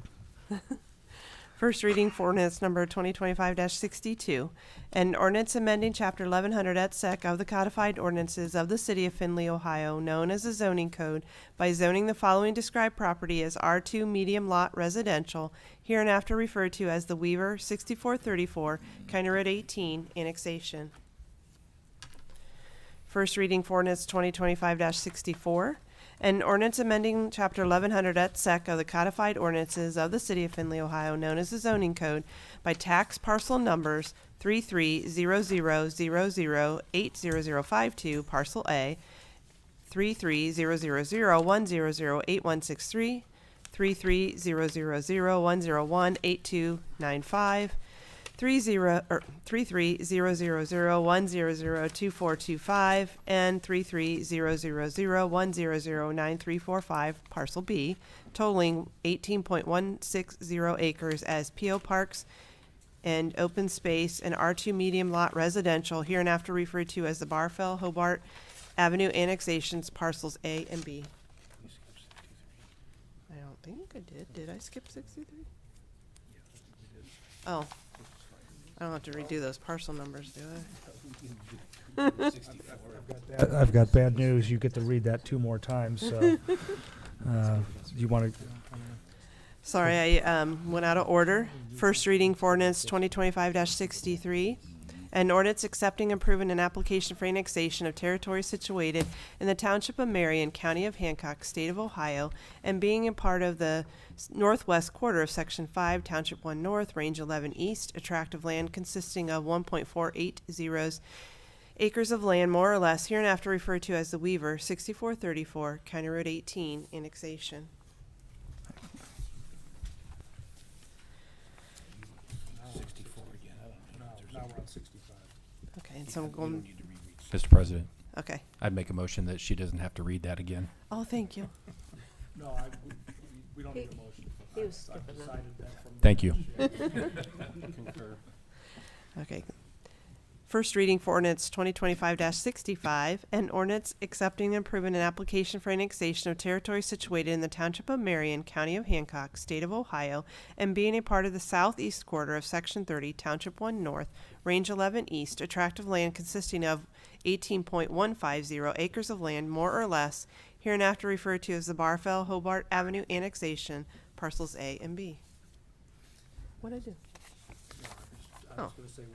Speaker 2: First reading for ordinance number 2025-62, an ordinance amending Chapter 1100 et sec of the codified ordinances of the city of Findlay, Ohio, known as the zoning code, by zoning the following described property as R2 medium lot residential, hereinafter referred to as the Weaver 6434, County Road 18, annexation. First reading for ordinance 2025-64. An ordinance amending Chapter 1100 et sec of the codified ordinances of the city of Findlay, Ohio, known as the zoning code, by tax parcel numbers 330000800052, parcel A, 330001008163, 330001018295, 330001002425 and 330001009345, parcel B, totaling 18.160 acres as PO parks and open space and R2 medium lot residential, hereinafter referred to as the Barfell Hobart Avenue annexations, parcels A and B. I don't think I did. Did I skip 63? Oh. I don't have to redo those parcel numbers, do I?
Speaker 1: I've got bad news. You get to read that 2 more times, so you want to...
Speaker 2: Sorry, I went out of order. First reading for ordinance 2025-63. An ordinance accepting and approving an application for annexation of territory situated in the Township of Marion, County of Hancock, State of Ohio, and being a part of the northwest quarter of Section 5, Township 1 North, Range 11 East, a tract of land consisting of 1.480 acres of land, more or less, hereinafter referred to as the Weaver, 6434, County Road 18, annexation.
Speaker 1: Now we're on 65.
Speaker 2: Okay, and so I'm going,
Speaker 9: Mr. President,
Speaker 2: okay.
Speaker 9: I'd make a motion that she doesn't have to read that again.
Speaker 2: Oh, thank you.
Speaker 1: No, we don't need a motion.
Speaker 2: He was skipping that.
Speaker 9: Thank you.
Speaker 2: Okay. First reading for ordinance 2025-65, an ordinance accepting and approving an application for annexation of territory situated in the Township of Marion, County of Hancock, State of Ohio, and being a part of the southeast quarter of Section 30, Township 1 North, Range 11 East, a tract of land consisting of 18.150 acres of land, more or less, hereinafter referred to as the Barfell-Hobart Avenue annexation, parcels A and B. What'd I do?
Speaker 1: I was gonna say, I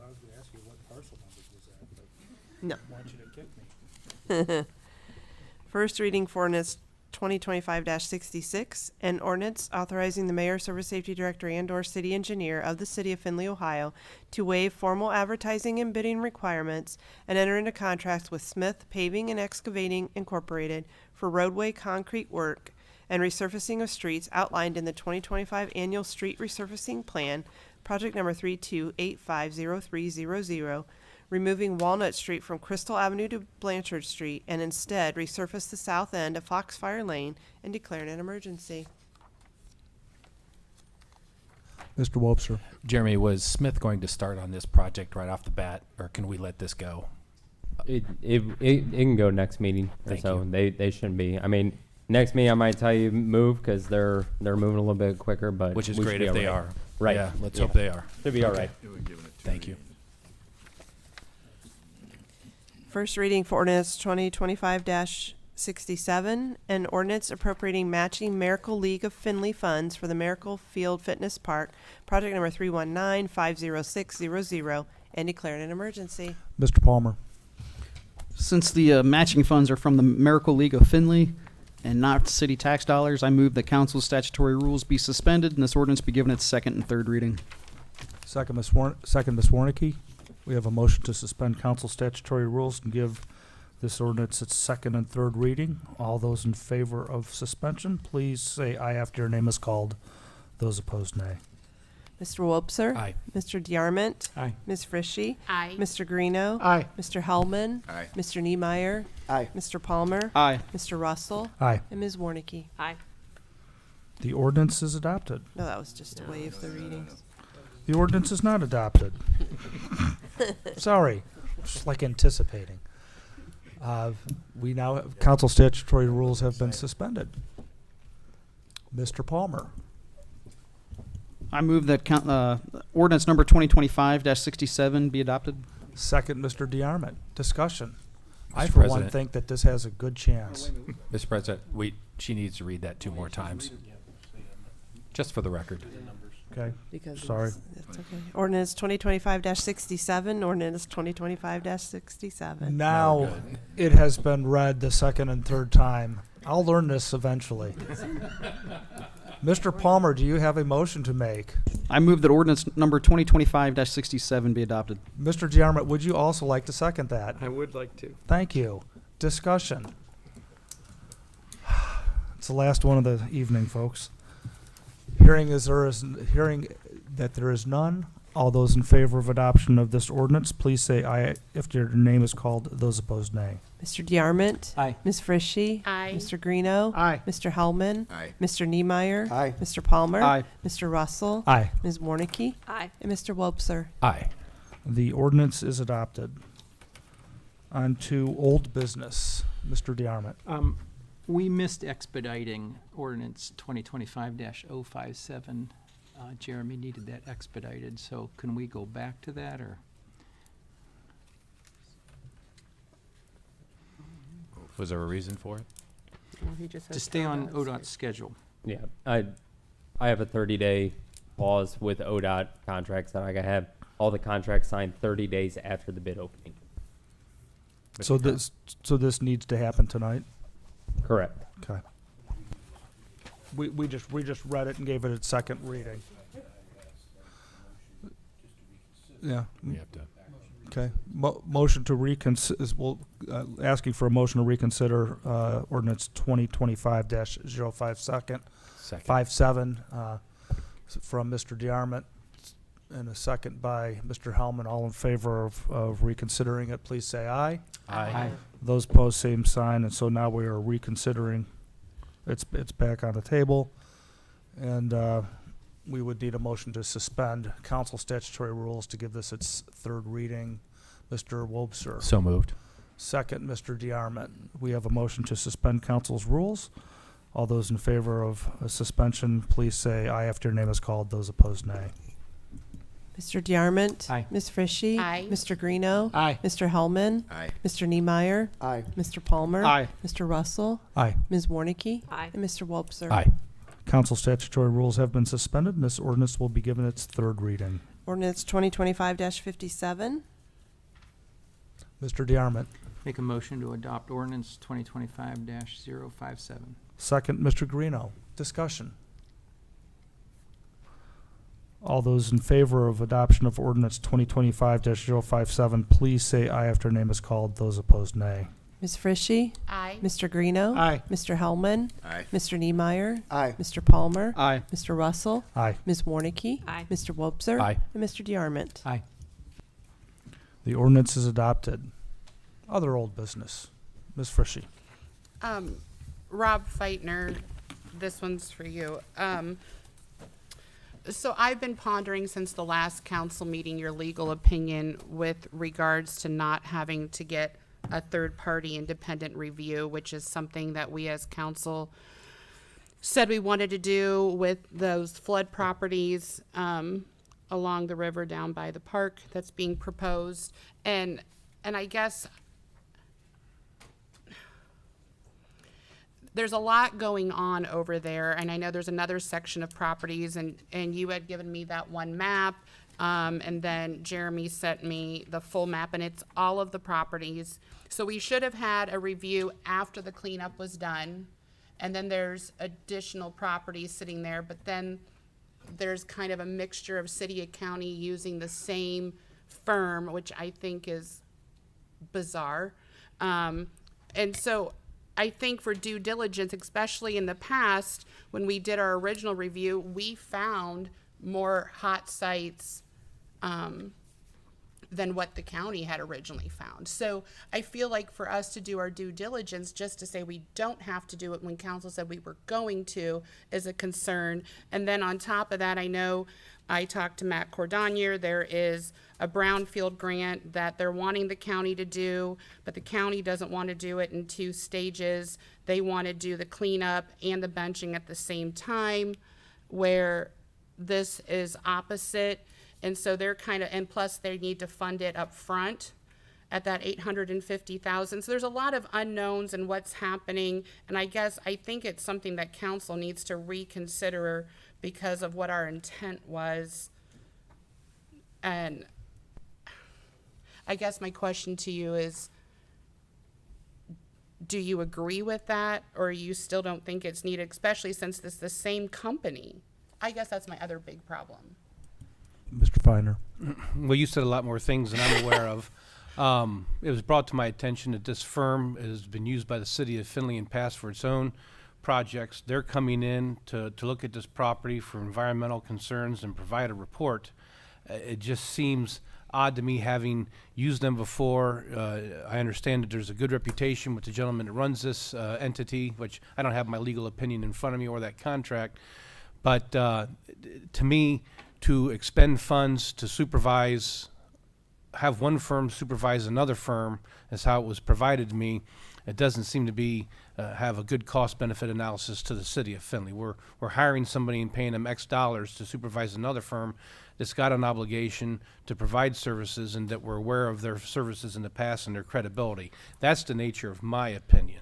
Speaker 1: was gonna ask you what parcel numbers was that, but
Speaker 2: No.
Speaker 1: I want you to kick me.
Speaker 2: First reading for ordinance 2025-66, an ordinance authorizing the mayor, service safety director, and/or city engineer of the city of Findlay, Ohio, to waive formal advertising and bidding requirements and enter into contracts with Smith Paving and Excavating Incorporated for roadway concrete work and resurfacing of streets outlined in the 2025 annual street resurfacing plan, project number 32850300, removing Walnut Street from Crystal Avenue to Blanchard Street, and instead resurface the south end of Foxfire Lane and declaring an emergency.
Speaker 1: Mr. Wobser.
Speaker 9: Jeremy, was Smith going to start on this project right off the bat, or can we let this go?
Speaker 4: It can go next meeting,
Speaker 9: Thank
Speaker 4: so
Speaker 9: you.
Speaker 4: they shouldn't be. I mean, next meeting I might tell you move because they're moving a little bit quicker, but
Speaker 9: Which is
Speaker 4: we should
Speaker 9: great
Speaker 4: be
Speaker 9: if they
Speaker 4: all right.
Speaker 9: are.
Speaker 4: Right.
Speaker 9: Yeah, let's hope they are.
Speaker 4: Should be all right.
Speaker 9: Thank you.
Speaker 2: First reading for ordinance 2025-67, an ordinance appropriating matching Miracle League of Findlay funds for the Miracle Field Fitness Park, project number 319-50600, and declaring an emergency.
Speaker 1: Mr. Palmer.
Speaker 11: Since the matching funds are from the Miracle League of Findlay and not city tax dollars, I move that council's statutory rules be suspended and this ordinance be given its second and third reading.
Speaker 1: Second, Ms. Warnicki. We have a motion to suspend council statutory rules and give this ordinance its second and third reading. All those in favor of suspension, please say aye after your name is called. Those opposed, nay.
Speaker 2: Mr. Wobser?
Speaker 9: Aye.
Speaker 2: Mr. DeArmond?
Speaker 8: Aye.
Speaker 2: Ms. Frishy?
Speaker 6: Aye.
Speaker 2: Mr. Greeno?
Speaker 8: Aye.
Speaker 2: Mr. Hellman?
Speaker 3: Aye.
Speaker 2: Mr. Niemeyer?
Speaker 8: Aye.
Speaker 2: Mr. Palmer?
Speaker 11: Aye.
Speaker 2: Mr. Russell?
Speaker 1: Aye.
Speaker 2: And Ms. Warnicki?
Speaker 6: Aye.
Speaker 1: The ordinance is adopted.
Speaker 2: No, that was just to waive the readings.
Speaker 1: The ordinance is not adopted. Sorry, just like anticipating. We now have, council statutory rules have been suspended. Mr. Palmer.
Speaker 11: I move that ordinance number 2025-67 be adopted.
Speaker 1: Second, Mr. DeArmond. Discussion. I,
Speaker 9: Mr.
Speaker 1: for one,
Speaker 9: President.
Speaker 1: think that this has a good chance.
Speaker 9: Mr. President, she needs to read that 2 more times. Just for the record.
Speaker 1: Okay?
Speaker 2: Because
Speaker 1: Sorry.
Speaker 2: it's okay. Ordinance 2025-67, ordinance 2025-67.
Speaker 1: Now it has been read the second and third time. I'll learn this eventually. Mr. Palmer, do you have a motion to make?
Speaker 11: I move that ordinance number 2025-67 be adopted.
Speaker 1: Mr. DeArmond, would you also like to second that?
Speaker 8: I would like to.
Speaker 1: Thank you. Discussion. It's the last one of the evening, folks. Hearing that there is none. All those in favor of adoption of this ordinance, please say aye if your name is called. Those opposed, nay.
Speaker 2: Mr. DeArmond?
Speaker 8: Aye.
Speaker 2: Ms. Frishy?
Speaker 6: Aye.
Speaker 2: Mr. Greeno?
Speaker 8: Aye.
Speaker 2: Mr. Hellman?
Speaker 3: Aye.
Speaker 2: Mr. Niemeyer?
Speaker 8: Aye.
Speaker 2: Mr. Palmer?
Speaker 11: Aye.
Speaker 2: Mr. Russell?
Speaker 1: Aye.
Speaker 2: Ms. Warnicki?
Speaker 6: Aye.
Speaker 2: And Mr. Wobser?
Speaker 9: Aye.
Speaker 1: The ordinance is adopted. On to old business. Mr. DeArmond.
Speaker 3: We missed expediting ordinance 2025-057. Jeremy needed that expedited, so can we go back to that, or?
Speaker 9: Was there a reason for it?
Speaker 3: To stay on ODOT's schedule.
Speaker 4: Yeah, I have a 30-day pause with ODOT contracts that I gotta have all the contracts signed 30 days after the bid opening.
Speaker 1: So this needs to happen tonight?
Speaker 4: Correct.
Speaker 1: Okay. We just read it and gave it its second reading. Yeah.
Speaker 9: We have to.
Speaker 1: Okay. Motion to reconsider, asking for a motion to reconsider ordinance 2025-05
Speaker 9: Second.
Speaker 1: 57 from Mr. DeArmond. and a second by Mr. Hellman. All in favor of reconsidering it, please say aye.
Speaker 9: Aye.
Speaker 1: Those opposed, same sign, and so now we are reconsidering. It's back on the table, and we would need a motion to suspend council statutory rules to give this its third reading. Mr. Wobser.
Speaker 9: So moved.
Speaker 1: Second, Mr. DeArmond. We have a motion to suspend council's rules. All those in favor of a suspension, please say aye after your name is called. Those opposed, nay.
Speaker 2: Mr. DeArmond?
Speaker 8: Aye.
Speaker 2: Ms. Frishy?
Speaker 6: Aye.
Speaker 2: Mr. Greeno?
Speaker 8: Aye.
Speaker 2: Mr. Hellman?
Speaker 9: Aye.
Speaker 2: Mr. Niemeyer?
Speaker 8: Aye.
Speaker 2: Mr. Palmer?
Speaker 8: Aye.
Speaker 2: Mr. Russell?
Speaker 1: Aye.
Speaker 2: Ms. Warnicki?
Speaker 6: Aye.
Speaker 2: And Mr. Wobser?
Speaker 9: Aye.
Speaker 1: Council statutory rules have been suspended, and this ordinance will be given its third reading.
Speaker 2: Ordinance 2025-57.
Speaker 1: Mr. DeArmond.
Speaker 3: Make a motion to adopt ordinance 2025-057.
Speaker 1: Second, Mr. Greeno. Discussion. All those in favor of adoption of ordinance 2025-057, please say aye after name is called. Those opposed, nay.
Speaker 2: Ms. Frishy?
Speaker 6: Aye.
Speaker 2: Mr. Greeno?
Speaker 8: Aye.
Speaker 2: Mr. Hellman?
Speaker 9: Aye.
Speaker 2: Mr. Niemeyer?
Speaker 8: Aye.
Speaker 2: Mr. Palmer?
Speaker 8: Aye.
Speaker 2: Mr. Russell?
Speaker 1: Aye.
Speaker 2: Ms. Warnicki?
Speaker 6: Aye.
Speaker 2: Mr. Wobser?
Speaker 9: Aye.
Speaker 2: And Mr. DeArmond?
Speaker 3: Aye.
Speaker 1: The ordinance is adopted. Other old business. Ms. Frishy.
Speaker 6: Rob Feitner, this one's for you. So I've been pondering since the last council meeting your legal opinion with regards to not having to get a third-party independent review, which is something that we as council said we wanted to do with those flood properties along the river down by the park that's being proposed. And I guess there's a lot going on over there, and I know there's another section of properties, and you had given me that one map, and then Jeremy sent me the full map, and it's all of the properties. So we should have had a review after the cleanup was done, and then there's additional properties sitting there, but then there's kind of a mixture of city and county using the same firm, which I think is bizarre. And so I think for due diligence, especially in the past, when we did our original review, we found more hot sites than what the county had originally found. So I feel like for us to do our due diligence, just to say we don't have to do it when council said we were going to, is a concern. And then on top of that, I know I talked to Matt Cordonier. There is a brownfield grant that they're wanting the county to do, but the county doesn't want to do it in 2 stages. They want to do the cleanup and the benching at the same time, where this is opposite. And so they're kind of, and plus they need to fund it up front at that $850,000. So there's a lot of unknowns in what's happening. And I think it's something that council needs to reconsider because of what our intent was. And I guess my question to you is, do you agree with that, or you still don't think it's needed, especially since this is the same company? I guess that's my other big problem.
Speaker 1: Mr. Feiner.
Speaker 10: Well, you said a lot more things than I'm aware of. It was brought to my attention that this firm has been used by the city of Findlay in the past for its own projects. They're coming in to look at this property for environmental concerns and provide a report. It just seems odd to me, having used them before. I understand that there's a good reputation with the gentleman that runs this entity, which I don't have my legal opinion in front of me or that contract. But to me, to expend funds to supervise, have one firm supervise another firm, is how it was provided to me. It doesn't seem to be have a good cost-benefit analysis to the city of Findlay. We're hiring somebody and paying them X dollars to supervise another firm that's got an obligation to provide services, and that we're aware of their services in the past and their credibility. That's the nature of my opinion.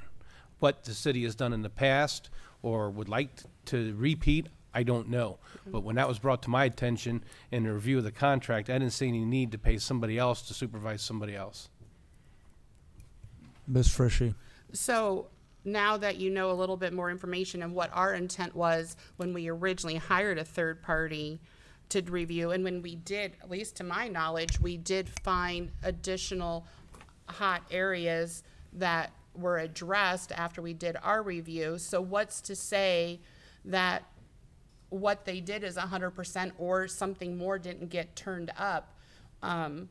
Speaker 10: What the city has done in the past or would like to repeat, I don't know. But when that was brought to my attention in the review of the contract, I didn't see any need to pay somebody else to supervise somebody else.
Speaker 1: Ms. Frishy.
Speaker 6: So now that you know a little bit more information and what our intent was when we originally hired a third party to review, and when we did, at least to my knowledge, we did find additional hot areas that were addressed after we did our review. So what's to say that what they did is 100% or something more didn't get turned up.
Speaker 1: Mr.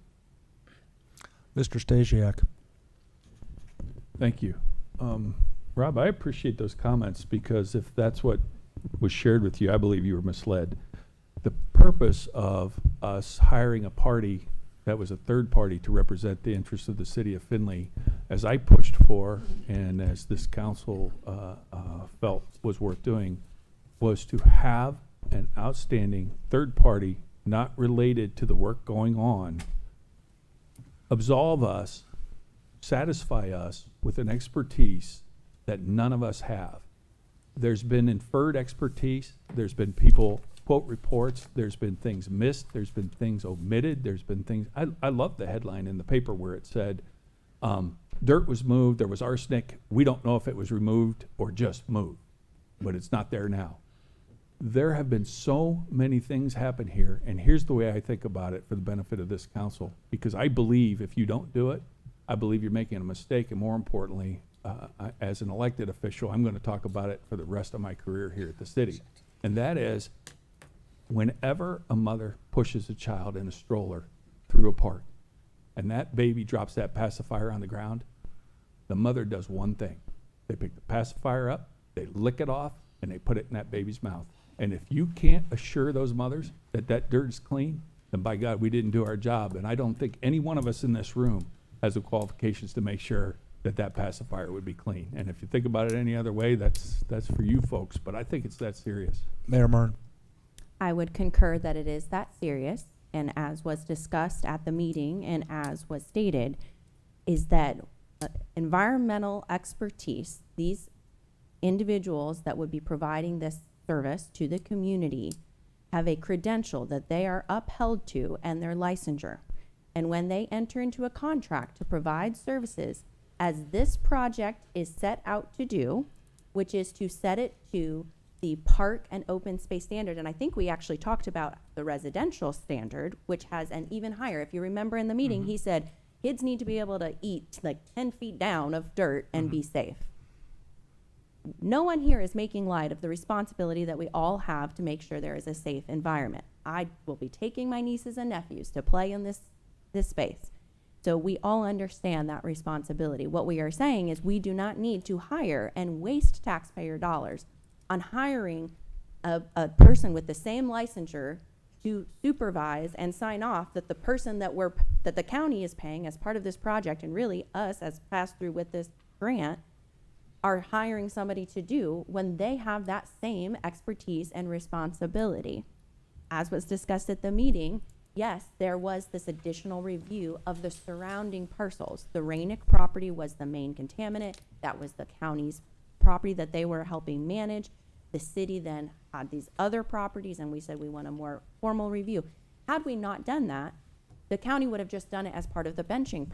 Speaker 1: Stasiak.
Speaker 7: Thank you. Rob, I appreciate those comments because if that's what was shared with you, I believe you were misled. The purpose of us hiring a party that was a third party to represent the interests of the city of Findlay, as I pushed for and as this council felt was worth doing, was to have an outstanding third party not related to the work going on absolve us, satisfy us with an expertise that none of us have. There's been inferred expertise, there's been people quote reports, there's been things missed, there's been things omitted, there's been things, I love the headline in the paper where it said, dirt was moved, there was arsenic, we don't know if it was removed or just moved, but it's not there now. There have been so many things happen here, and here's the way I think about it for the benefit of this council, because I believe if you don't do it, I believe you're making a mistake, and more importantly, as an elected official, I'm going to talk about it for the rest of my career here at the city, and that is whenever a mother pushes a child in a stroller through a park, and that baby drops that pacifier on the ground, the mother does one thing. They pick the pacifier up, they lick it off, and they put it in that baby's mouth. And if you can't assure those mothers that that dirt is clean, then by God, we didn't do our job. And I don't think any one of us in this room has the qualifications to make sure that that pacifier would be clean. And if you think about it any other way, that's for you folks. But I think it's that serious.
Speaker 1: Mayor Mern.
Speaker 5: I would concur that it is that serious, and as was discussed at the meeting and as was stated, is that environmental expertise, these individuals that would be providing this service to the community have a credential that they are upheld to and their licensure. And when they enter into a contract to provide services, as this project is set out to do, which is to set it to the park and open space standard, and I think we actually talked about the residential standard, which has an even higher. If you remember in the meeting, he said kids need to be able to eat like 10 feet down of dirt and be safe. No one here is making light of the responsibility that we all have to make sure there is a safe environment. I will be taking my nieces and nephews to play in this space. So we all understand that responsibility. What we are saying is we do not need to hire and waste taxpayer dollars on hiring a person with the same licensure to supervise and sign off that the person that the county is paying as part of this project, and really us as passed through with this grant, are hiring somebody to do when they have that same expertise and responsibility. As was discussed at the meeting, yes, there was this additional review of the surrounding parcels. The Rainick property was the main contaminant. That was the county's property that they were helping manage. The city then had these other properties, and we said we want a more formal review. Had we not done that, the county would have just done it as part of the benching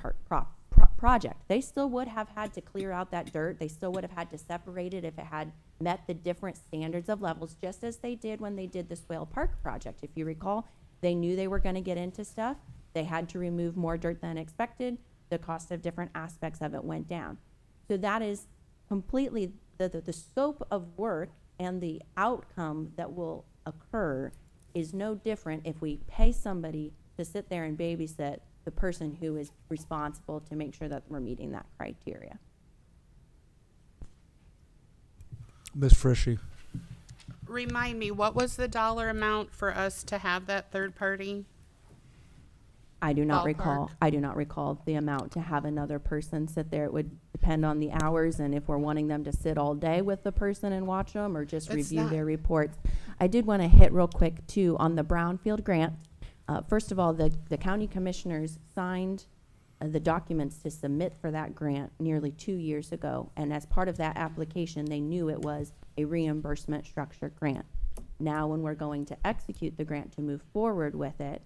Speaker 5: project. They still would have had to clear out that dirt. They still would have had to separate it if it had met the different standards of levels, just as they did when they did the Swale Park project. If you recall, they knew they were going to get into stuff. They had to remove more dirt than expected. The cost of different aspects of it went down. So that is completely the scope of work, and the outcome that will occur is no different if we pay somebody to sit there and babysit the person who is responsible to make sure that we're meeting that criteria.
Speaker 1: Ms. Frishy.
Speaker 6: Remind me, what was the dollar amount for us to have that third party?
Speaker 5: I do not
Speaker 6: Ballpark.
Speaker 5: recall. I do not recall the amount to have another person sit there. It would depend on the hours and if we're wanting them to sit all day with the person and watch them or just
Speaker 6: It's
Speaker 5: review
Speaker 6: not-
Speaker 5: their reports. I did want to hit real quick too on the Brownfield grant. First of all, the county commissioners signed the documents to submit for that grant nearly 2 years ago. And as part of that application, they knew it was a reimbursement structure grant. Now, when we're going to execute the grant to move forward with it,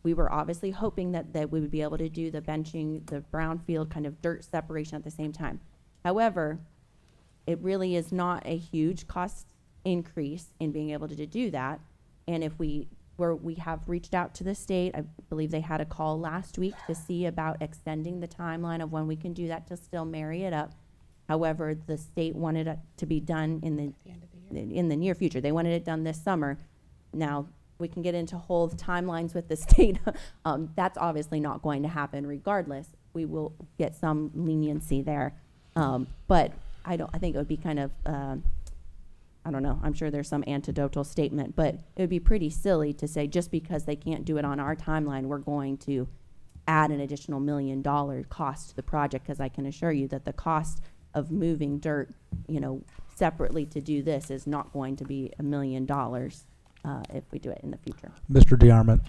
Speaker 5: we were obviously hoping that we would be able to do the benching, the brownfield kind of dirt separation at the same time. However, it really is not a huge cost increase in being able to do that. And if we have reached out to the state, I believe they had a call last week to see about extending the timeline of when we can do that to still marry it up. However, the state wanted it to be done in the
Speaker 6: The end of the year.
Speaker 5: in the near future. They wanted it done this summer. Now, we can get into whole timelines with the state. That's obviously not going to happen regardless. We will get some leniency there. But I think it would be kind of, I don't know, I'm sure there's some anecdotal statement, but it would be pretty silly to say just because they can't do it on our timeline, we're going to add an additional $1 million cost to the project, because I can assure you that the cost of moving dirt, separately to do this is not going to be $1 million if we do it in the future.
Speaker 1: Mr. DeArmond.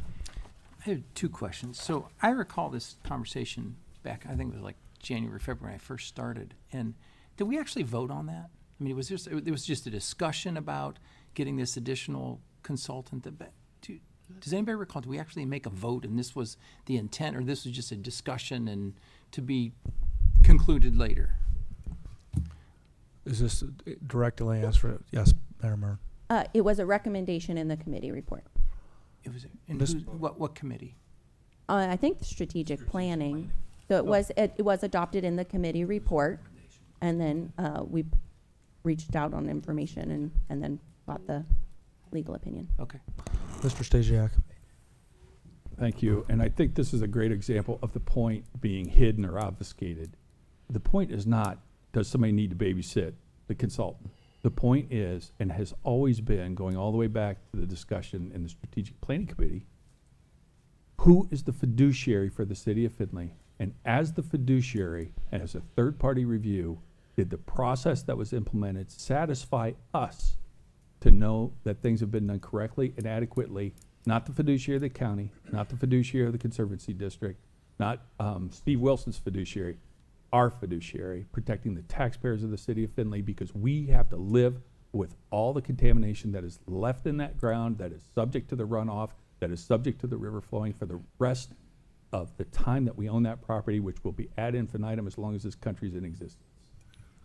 Speaker 3: I have two questions. So I recall this conversation back, I think it was like January, February when I first started. And did we actually vote on that? I mean, it was just a discussion about getting this additional consultant. Does anybody recall, did we actually make a vote and this was the intent, or this was just a discussion and to be concluded later?
Speaker 1: Is this directly answered? Yes, Madam Mayor.
Speaker 5: It was a recommendation in the committee report.
Speaker 3: It was, and
Speaker 1: This-
Speaker 3: what committee?
Speaker 5: I think the strategic planning. So it was adopted in the committee report, and then we reached out on information and then got the legal opinion.
Speaker 3: Okay.
Speaker 1: Mr. Stasiak.
Speaker 7: Thank you. And I think this is a great example of the point being hidden or obfuscated. The point is not, does somebody need to babysit the consultant? The point is, and has always been, going all the way back to the discussion in the Strategic Planning Committee, who is the fiduciary for the city of Findlay? And as the fiduciary, and as a third-party review, did the process that was implemented satisfy us to know that things have been done correctly and adequately? Not the fiduciary of the county, not the fiduciary of the Conservancy District, not Steve Wilson's fiduciary, our fiduciary, protecting the taxpayers of the city of Findlay, because we have to live with all the contamination that is left in that ground, that is subject to the runoff, that is subject to the river flowing for the rest of the time that we own that property, which will be ad infinitum as long as this country's in existence.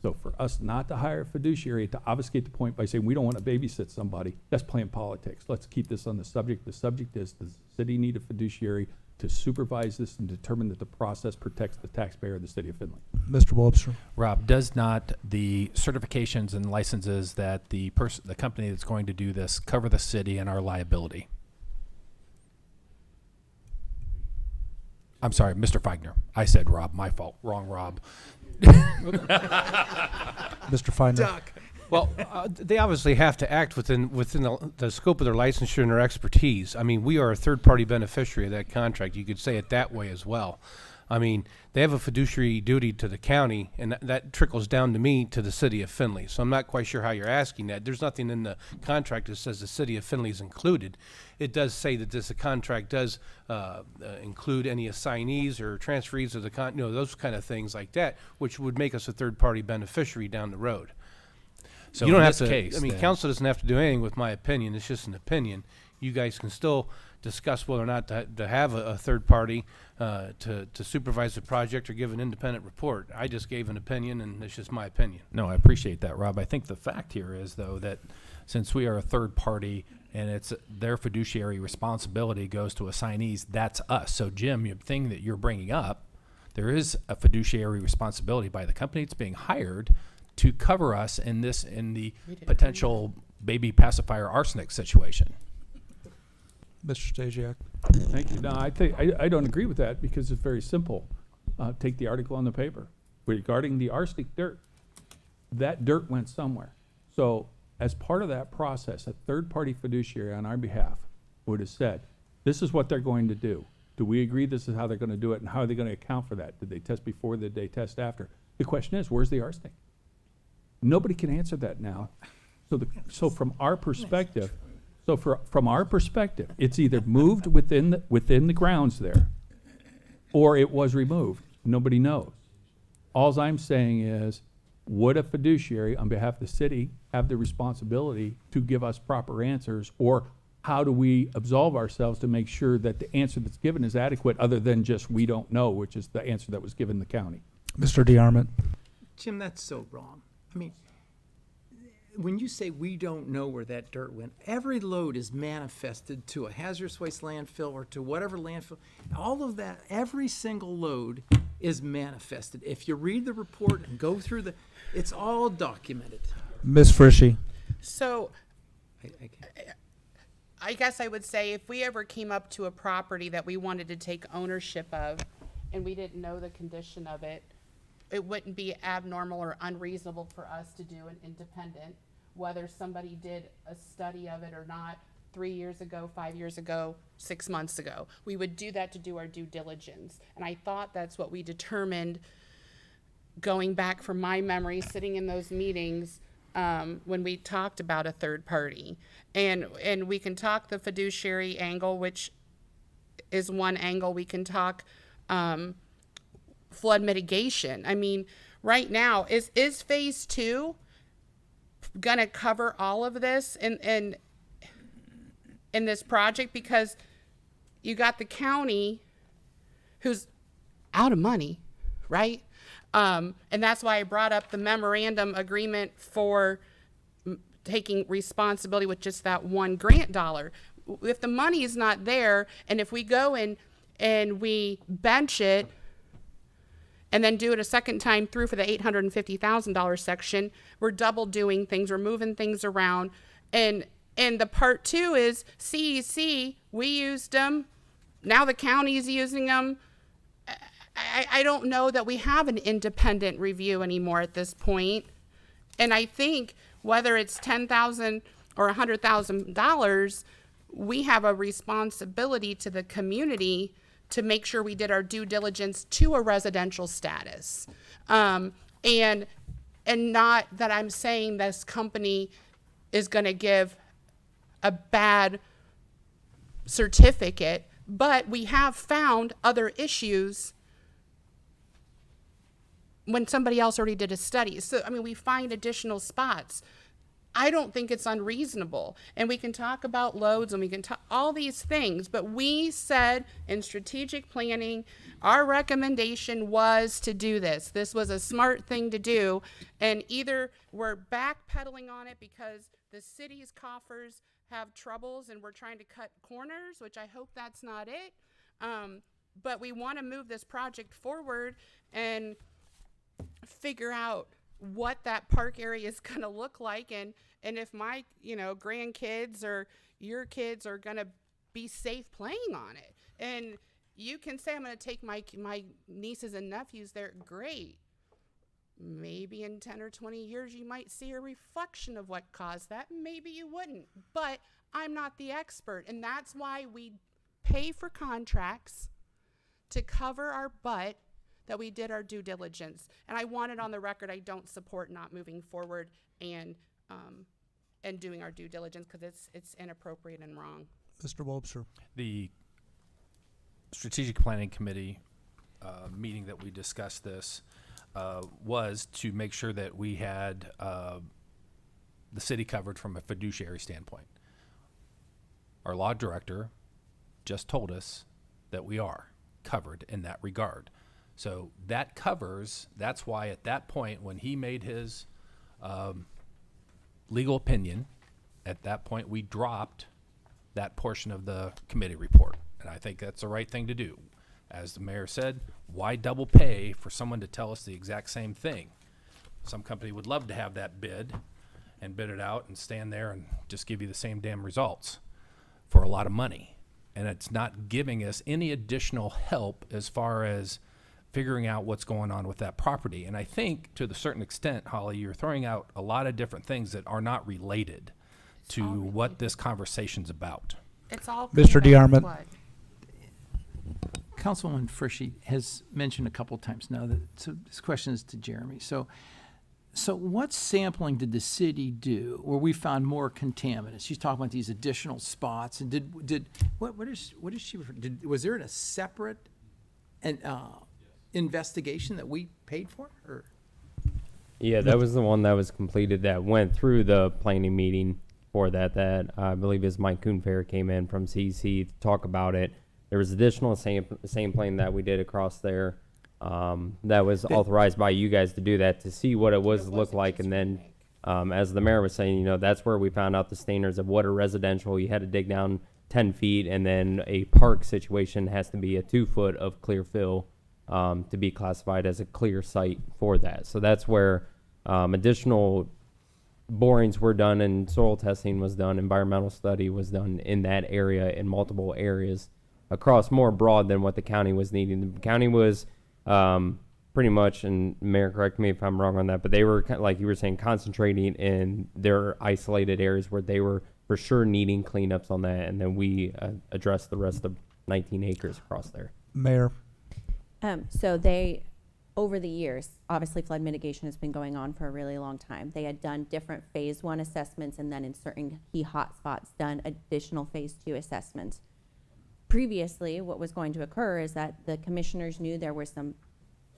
Speaker 7: So for us not to hire a fiduciary to obfuscate the point by saying we don't want to babysit somebody, that's playing politics. Let's keep this on the subject. The subject is, does the city need a fiduciary to supervise this and determine that the process protects the taxpayer of the city of Findlay?
Speaker 1: Mr. Wobster.
Speaker 9: Rob, does not the certifications and licenses that the company that's going to do this cover the city and our liability? I'm sorry, Mr. Feigner. I said Rob, my fault. Wrong Rob.
Speaker 1: Mr. Feiner.
Speaker 10: Well, they obviously have to act within the scope of their licensure and their expertise. I mean, we are a third-party beneficiary of that contract. You could say it that way as well. I mean, they have a fiduciary duty to the county, and that trickles down to me, to the city of Findlay. So I'm not quite sure how you're asking that. There's nothing in the contract that says the city of Findlay is included. It does say that this contract does include any assignees or transferees of the those kind of things like that, which would make us a third-party beneficiary down the road.
Speaker 9: So
Speaker 10: you don't
Speaker 9: in
Speaker 10: have
Speaker 9: this
Speaker 10: to.
Speaker 9: case,
Speaker 10: I mean,
Speaker 9: then-
Speaker 10: council doesn't have to do anything with my opinion. It's just an opinion. You guys can still discuss whether or not to have a third party to supervise the project or give an independent report. I just gave an opinion, and it's just my opinion.
Speaker 9: No, I appreciate that, Rob. I think the fact here is, though, that since we are a third party and it's their fiduciary responsibility goes to assignees, that's us. So, Jim, the thing that you're bringing up, there is a fiduciary responsibility by the company that's being hired to cover us in the potential baby pacifier arsenic situation.
Speaker 1: Mr. Stasiak.
Speaker 7: Thank you. No, I don't agree with that, because it's very simple. Take the article on the paper regarding the arsenic dirt. That dirt went somewhere. So as part of that process, a third-party fiduciary on our behalf would have said, this is what they're going to do. Do we agree this is how they're going to do it, and how are they going to account for that? Did they test before? Did they test after? The question is, where's the arsenic? Nobody can answer that now. So from our perspective, it's either moved within the grounds there, or it was removed. Nobody knows. All I'm saying is, would a fiduciary on behalf of the city have the responsibility to give us proper answers, or how do we absolve ourselves to make sure that the answer that's given is adequate, other than just we don't know, which is the answer that was given the county?
Speaker 1: Mr. DeArmond.
Speaker 3: Jim, that's so wrong. I mean, when you say we don't know where that dirt went, every load is manifested to a hazardous waste landfill or to whatever landfill. All of that, every single load is manifested. If you read the report and go through it's all documented.
Speaker 1: Ms. Frischie.
Speaker 6: So
Speaker 3: I
Speaker 6: I guess I would say if we ever came up to a property that we wanted to take ownership of and we didn't know the condition of it, it wouldn't be abnormal or unreasonable for us to do an independent, whether somebody did a study of it or not 3 years ago, 5 years ago, 6 months ago. We would do that to do our due diligence. And I thought that's what we determined going back from my memory, sitting in those meetings, when we talked about a third party. And we can talk the fiduciary angle, which is one angle. We can talk flood mitigation. I mean, right now, is phase 2 gonna cover all of this in this project? Because you got the county who's out of money, right? And that's why I brought up the memorandum agreement for taking responsibility with just that one grant dollar. If the money is not there, and if we go in and we bench it and then do it a second time through for the $850,000 section, we're double doing things, we're moving things around. And the part 2 is CEC, we used them, now the county's using them. I don't know that we have an independent review anymore at this point. And I think whether it's $10,000 or $100,000, we have a responsibility to the community to make sure we did our due diligence to a residential status. And not that I'm saying this company is going to give a bad certificate, but we have found other issues when somebody else already did a study. So, I mean, we find additional spots. I don't think it's unreasonable. And we can talk about loads and we can talk all these things, but we said in strategic planning, our recommendation was to do this. This was a smart thing to do. And either we're backpedaling on it because the city's coffers have troubles and we're trying to cut corners, which I hope that's not it. But we want to move this project forward and figure out what that park area is going to look like, and if my grandkids or your kids are going to be safe playing on it. And you can say, I'm going to take my nieces and nephews there. Great. Maybe in 10 or 20 years you might see a reflection of what caused that. Maybe you wouldn't, but I'm not the expert. And that's why we pay for contracts to cover our butt that we did our due diligence. And I want it on the record, I don't support not moving forward and doing our due diligence, because it's inappropriate and wrong.
Speaker 1: Mr. Wobser.
Speaker 9: The Strategic Planning Committee meeting that we discussed this was to make sure that we had the city covered from a fiduciary standpoint. Our law director just told us that we are covered in that regard. So that covers, that's why at that point when he made his legal opinion, at that point we dropped that portion of the committee report. And I think that's the right thing to do. As the mayor said, why double pay for someone to tell us the exact same thing? Some company would love to have that bid and bid it out and stand there and just give you the same damn results for a lot of money. And it's not giving us any additional help as far as figuring out what's going on with that property. And I think to the certain extent, Holly, you're throwing out a lot of different things that are not related to what this conversation's about.
Speaker 6: It's all
Speaker 1: Mr. DeArmond.
Speaker 6: what?
Speaker 3: Councilwoman Frischie has mentioned a couple times now that, so this question is to Jeremy. So what sampling did the city do where we found more contaminants? She's talking about these additional spots, and what is she refer- was there a separate investigation that we paid for, or?
Speaker 4: Yeah, that was the one that was completed that went through the planning meeting for that I believe is Mike Coonfair came in from CC to talk about it. There was additional sampling that we did across there that was authorized by you guys to do that, to see what it was look like. And then as the mayor was saying, that's where we found out the standards of what a residential, you had to dig down 10 feet, and then a park situation has to be a 2 foot of clear fill to be classified as a clear site for that. So that's where additional borings were done and soil testing was done, environmental study was done in that area, in multiple areas across more broad than what the county was needing. The county was pretty much, and Mayor, correct me if I'm wrong on that, but they were, like you were saying, concentrating in their isolated areas where they were for sure needing cleanups on that, and then we addressed the rest of 19 acres across there.
Speaker 1: Mayor,
Speaker 5: So they, over the years, obviously flood mitigation has been going on for a really long time. They had done different phase 1 assessments, and then in certain key hotspots done additional phase 2 assessments. Previously, what was going to occur is that the commissioners knew there were some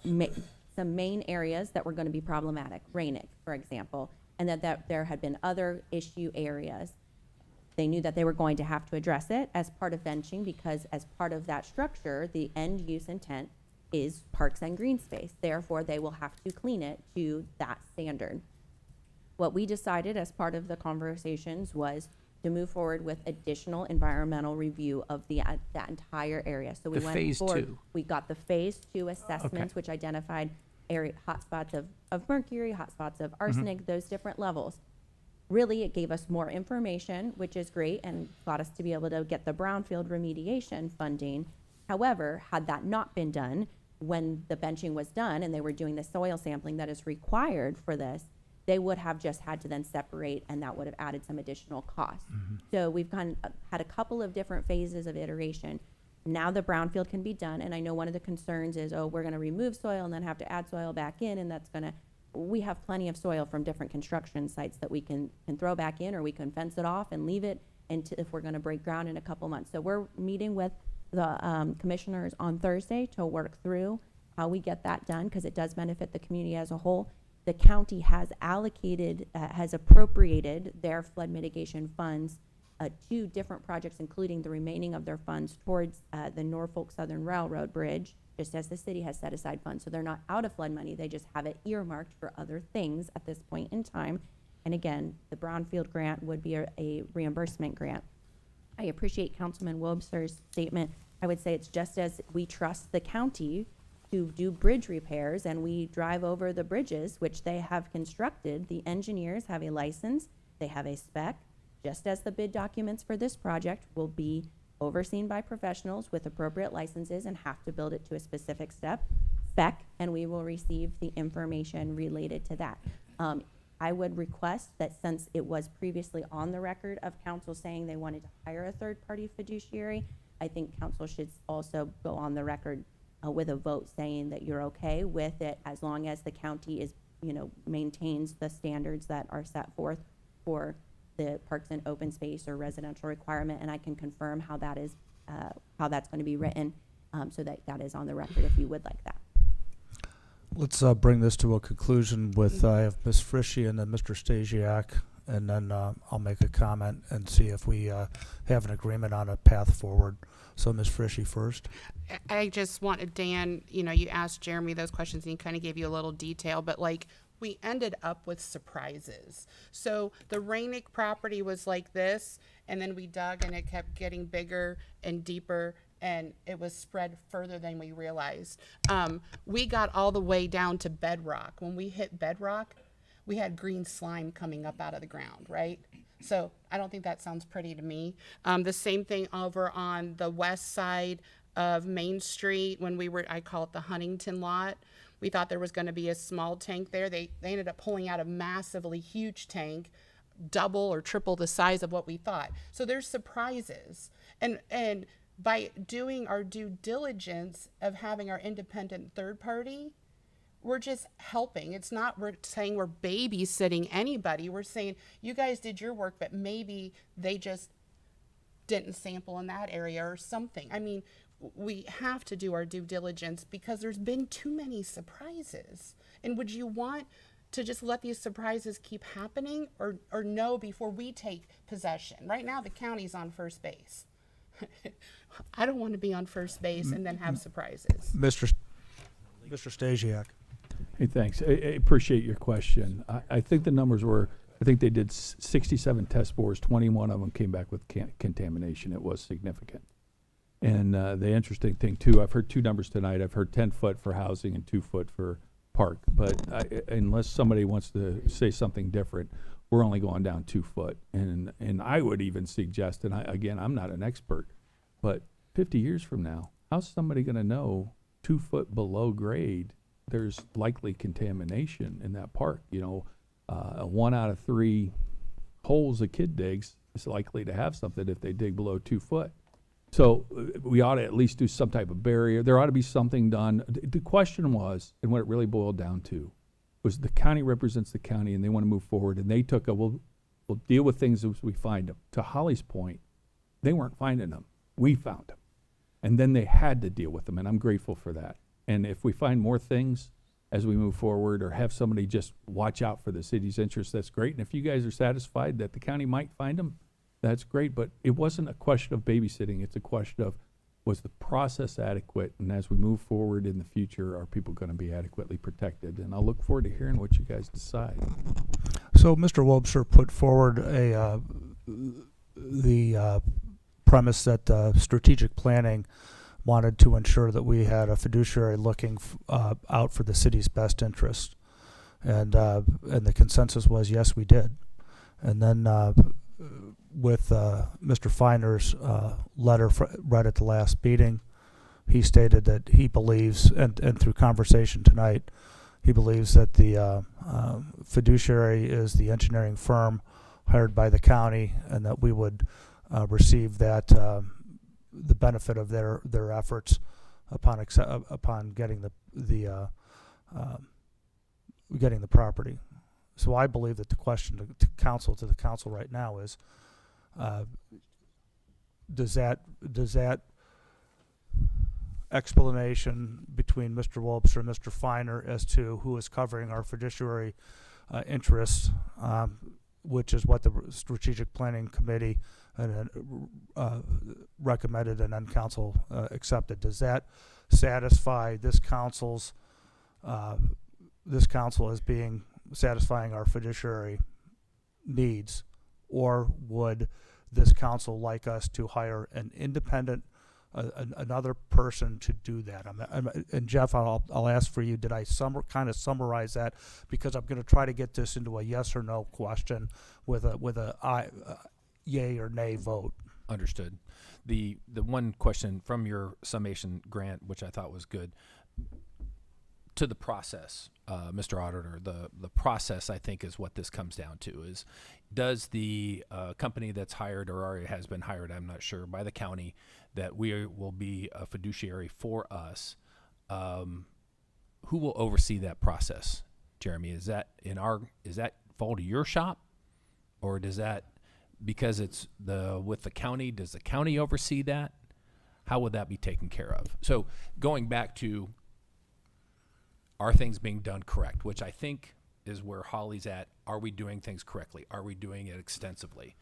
Speaker 5: main areas that were going to be problematic, Rainick, for example, and that there had been other issue areas. They knew that they were going to have to address it as part of benching, because as part of that structure, the end use intent is parks and green space. Therefore, they will have to clean it to that standard. What we decided as part of the conversations was to move forward with additional environmental review of that entire area. So we
Speaker 3: The
Speaker 5: went
Speaker 3: phase
Speaker 5: forward.
Speaker 3: 2.
Speaker 5: We got the phase 2 assessments, which identified area hotspots of mercury, hotspots of arsenic, those different levels. Really, it gave us more information, which is great, and got us to be able to get the brownfield remediation funding. However, had that not been done, when the benching was done and they were doing the soil sampling that is required for this, they would have just had to then separate, and that would have added some additional costs. So we've had a couple of different phases of iteration. Now the brownfield can be done, and I know one of the concerns is, oh, we're gonna remove soil and then have to add soil back in, and that's gonna, we have plenty of soil from different construction sites that we can throw back in, or we can fence it off and leave it if we're gonna break ground in a couple months. So we're meeting with the commissioners on Thursday to work through how we get that done, because it does benefit the community as a whole. The county has allocated, has appropriated their flood mitigation funds to different projects, including the remaining of their funds towards the Norfolk Southern Railroad Bridge, just as the city has set aside funds. So they're not out of flood money, they just have it earmarked for other things at this point in time. And again, the brownfield grant would be a reimbursement grant. I appreciate Councilman Wobser's statement. I would say it's just as we trust the county to do bridge repairs and we drive over the bridges, which they have constructed. The engineers have a license, they have a spec, just as the bid documents for this project will be overseen by professionals with appropriate licenses and have to build it to a specific spec, and we will receive the information related to that. I would request that, since it was previously on the record of council saying they wanted to hire a third-party fiduciary, I think council should also go on the record with a vote saying that you're okay with it, as long as the county is, maintains the standards that are set forth for the parks and open space or residential requirement. And I can confirm how that is, how that's going to be written, so that is on the record if you would like that.
Speaker 1: let's bring this to a conclusion with, I have Ms. Frishy and then Mr. Stasiak, and then I'll make a comment and see if we have an agreement on a path forward. So Ms. Frishy first.
Speaker 6: I just wanted, Dan, you asked Jeremy those questions and he kind of gave you a little detail, but we ended up with surprises. So the Rainick property was like this, and then we dug and it kept getting bigger and deeper, and it was spread further than we realized. We got all the way down to bedrock. When we hit bedrock, we had green slime coming up out of the ground, right? So I don't think that sounds pretty to me. The same thing over on the west side of Main Street when I call it the Huntington lot. We thought there was going to be a small tank there. They ended up pulling out a massively huge tank, double or triple the size of what we thought. So there's surprises. And by doing our due diligence of having our independent third party, we're just helping. It's not we're saying we're babysitting anybody. We're saying you guys did your work, but maybe they just didn't sample in that area or something. I mean, we have to do our due diligence because there's been too many surprises. And would you want to just let these surprises keep happening or no before we take possession? Right now, the county's on first base. I don't want to be on first base and then have surprises.
Speaker 1: Mr. Stasiak.
Speaker 7: Hey, thanks. I appreciate your question. I think the numbers were, I think they did 67 test bores, 21 of them came back with contamination. It was significant. And the interesting thing, too, I've heard two numbers tonight. I've heard 10 foot for housing and 2 foot for park. But unless somebody wants to say something different, we're only going down 2 foot. And I would even suggest, and I'm not an expert, but 50 years from now, how's somebody going to know 2 foot below grade there's likely contamination in that park? You know, 1 out of 3 holes a kid digs is likely to have something if they dig below 2 foot. So we ought to at least do some type of barrier. There ought to be something done. The question was, and what it really boiled down to, was the county represents the county and they want to move forward, and they took we'll deal with things as we find them. To Holly's point, they weren't finding them. We found them. And then they had to deal with them, and I'm grateful for that. And if we find more things as we move forward, or have somebody just watch out for the city's interests, that's great. And if you guys are satisfied that the county might find them, that's great. But it wasn't a question of babysitting. It's a question of, was the process adequate? And as we move forward in the future, are people going to be adequately protected? And I'll look forward to hearing what you guys decide.
Speaker 1: So Mr. Wobser put forward the premise that strategic planning wanted to ensure that we had a fiduciary looking out for the city's best interest, and the consensus was yes, we did. And then with Mr. Finer's letter read at the last meeting, he stated that he believes, and through conversation tonight, he believes that the fiduciary is the engineering firm hired by the county, and that we would receive that the benefit of their efforts upon getting the property. So I believe that the question to the council right now is, does that explanation between Mr. Wobser and Mr. Finer as to who is covering our fiduciary interests, which is what the strategic planning committee recommended and then council accepted, does that satisfy this council's as being satisfying our fiduciary needs, or would this council like us to hire an independent another person to do that? And Jeff, I'll ask for you, did I kind of summarize that? Because I'm going to try to get this into a yes or no question with a yay or nay vote.
Speaker 9: Understood. The one question from your summation, Grant, which I thought was good, to the process, Mr. Auditor, the process, I think, is what this comes down to, is does the company that's hired or already has been hired, I'm not sure, by the county, that we will be a fiduciary for us, who will oversee that process? Jeremy, is that fall to your shop, or does that, because it's with the county, does the county oversee that? How would that be taken care of? So going back to, are things being done correct, which I think is where Holly's at. Are we doing things correctly? Are we doing it extensively?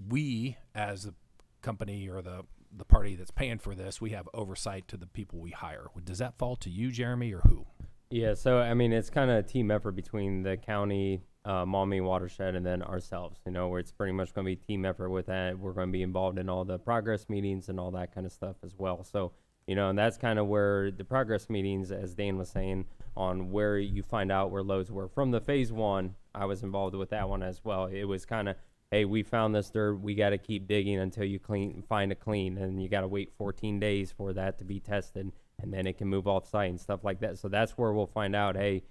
Speaker 9: We, as the company or the party that's paying for this, we have oversight to the people we hire. Does that fall to you, Jeremy, or who?
Speaker 4: Yeah, so I mean, it's kind of a team effort between the county, Maumee Watershed, and then ourselves, where it's pretty much going to be a team effort with that. We're going to be involved in all the progress meetings and all that kind of stuff as well. So, and that's kind of where the progress meetings, as Dan was saying, on where you find out where loads were. From the phase 1, I was involved with that one as well. It was kind of, hey, we found this dirt, we got to keep digging until you find a clean, and you got to wait 14 days for that to be tested, and then it can move off site and stuff like that. So that's where we'll find out, hey,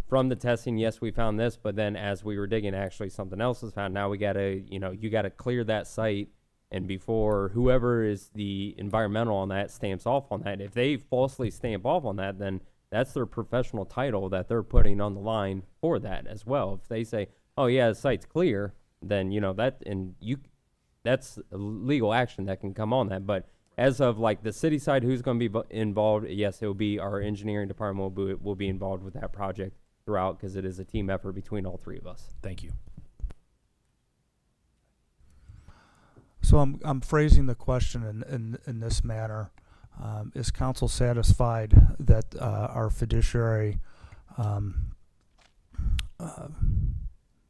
Speaker 4: from the testing, yes, we found this, but then as we were digging, actually something else was found. Now we got to, you got to clear that site, and before whoever is the environmental on that stamps off on that, if they falsely stamp off on that, then that's their professional title that they're putting on the line for that as well. If they say, oh yeah, the site's clear, then that's a legal action that can come on that. But as of like the city side, who's going to be involved? Yes, it will be our engineering department will be involved with that project throughout, because it is a team effort between all three of us.
Speaker 9: Thank you.
Speaker 1: So I'm phrasing the question in this manner. Is council satisfied that our fiduciary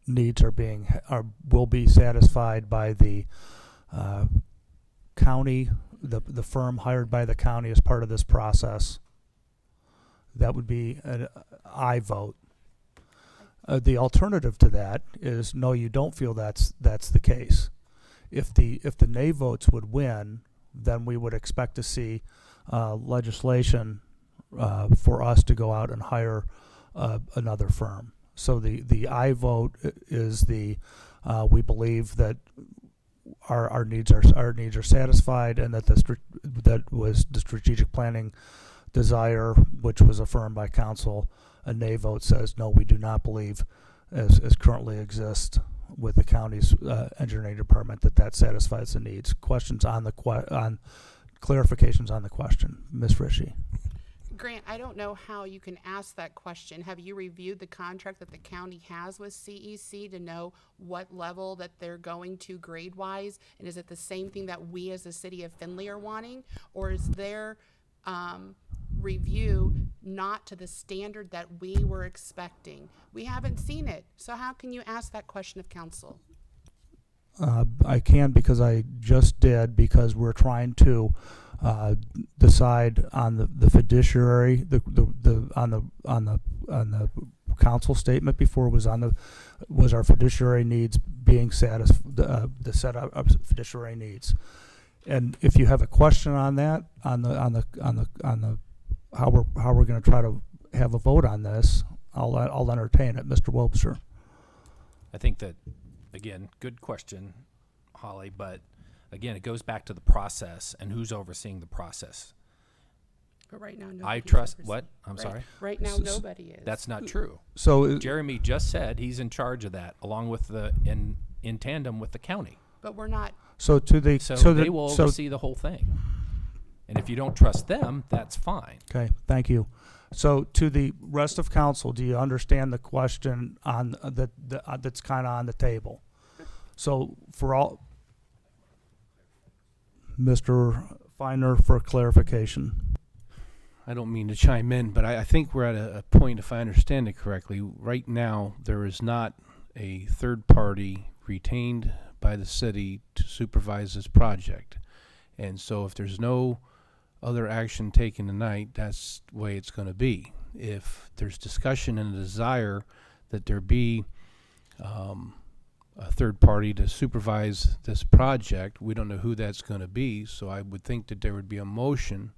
Speaker 1: needs will be satisfied by the county, the firm hired by the county as part of this process? That would be an aye vote. The alternative to that is no, you don't feel that's the case. If the nay votes would win, then we would expect to see legislation for us to go out and hire another firm. So the I vote is we believe that our needs are satisfied, and that that was the strategic planning desire, which was affirmed by council. A nay vote says no, we do not believe, as currently exists with the county's engineering department, that satisfies the needs. Questions on on clarifications on the question, Ms. Frischie.
Speaker 6: Grant, I don't know how you can ask that question. Have you reviewed the contract that the county has with CEC to know what level that they're going to grade-wise? And is it the same thing that we as the city of Findlay are wanting? Or is their review not to the standard that we were expecting? We haven't seen it. So how can you ask that question of council?
Speaker 1: I can, because I just did, because we're trying to decide on the fiduciary, on the council statement before was our fiduciary needs being satisfied, the set of fiduciary needs. And if you have a question on that, on the how we're going to try to have a vote on this, I'll entertain it, Mr. Wobser.
Speaker 9: I think that, again, good question, Holly, but again, it goes back to the process and who's overseeing the process.
Speaker 6: But right now,
Speaker 9: I
Speaker 6: nobody's
Speaker 9: trust,
Speaker 6: overseen-
Speaker 9: what? I'm
Speaker 6: right-
Speaker 9: sorry?
Speaker 6: Right now, nobody is.
Speaker 9: That's not true.
Speaker 1: So
Speaker 9: Jeremy just said he's in charge of that, along with in tandem with the county.
Speaker 6: But we're not.
Speaker 1: so to the
Speaker 9: So they will oversee the whole thing. And if you don't trust them, that's fine.
Speaker 1: Okay, thank you. So to the rest of council, do you understand the question on that's kind of on the table? So for all, Mr. Feiner, for clarification.
Speaker 10: I don't mean to chime in, but I think we're at a point, if I understand it correctly, right now, there is not a third party retained by the city to supervise this project. And so if there's no other action taken tonight, that's the way it's going to be. If there's discussion and a desire that there be a third party to supervise this project, we don't know who that's going to be. So I would think that there would be a motion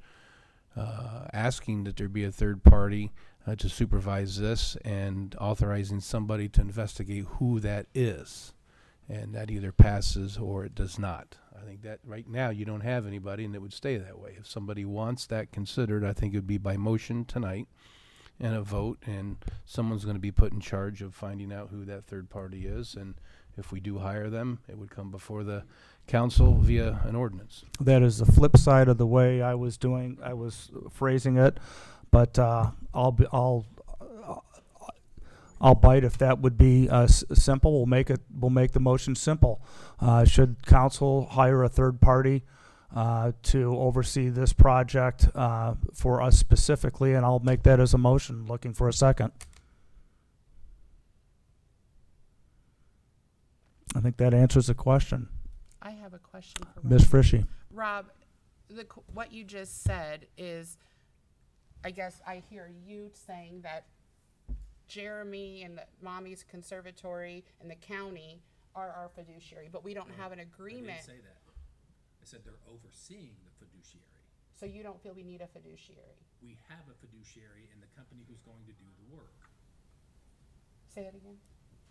Speaker 10: asking that there be a third party to supervise this, and authorizing somebody to investigate who that is. And that either passes or it does not. I think that right now you don't have anybody, and it would stay that way. If somebody wants that considered, I think it would be by motion tonight and a vote, and someone's going to be put in charge of finding out who that third party is. And if we do hire them, it would come before the council via an ordinance.
Speaker 1: That is the flip side of the way I was phrasing it, but I'll bite if that would be simple. We'll make the motion simple. Should council hire a third party to oversee this project for us specifically? And I'll make that as a motion. Looking for a second. I think that answers the question.
Speaker 6: I have a question for
Speaker 1: Ms. Frischie.
Speaker 6: Rob. What you just said is, I guess I hear you saying that Jeremy and the Mommy's Conservatory and the county are our fiduciary, but we don't have an agreement.
Speaker 12: I didn't say that. I said they're overseeing the fiduciary.
Speaker 6: So you don't feel we need a fiduciary?
Speaker 12: We have a fiduciary in the company who's going to do the work.
Speaker 6: Say that again?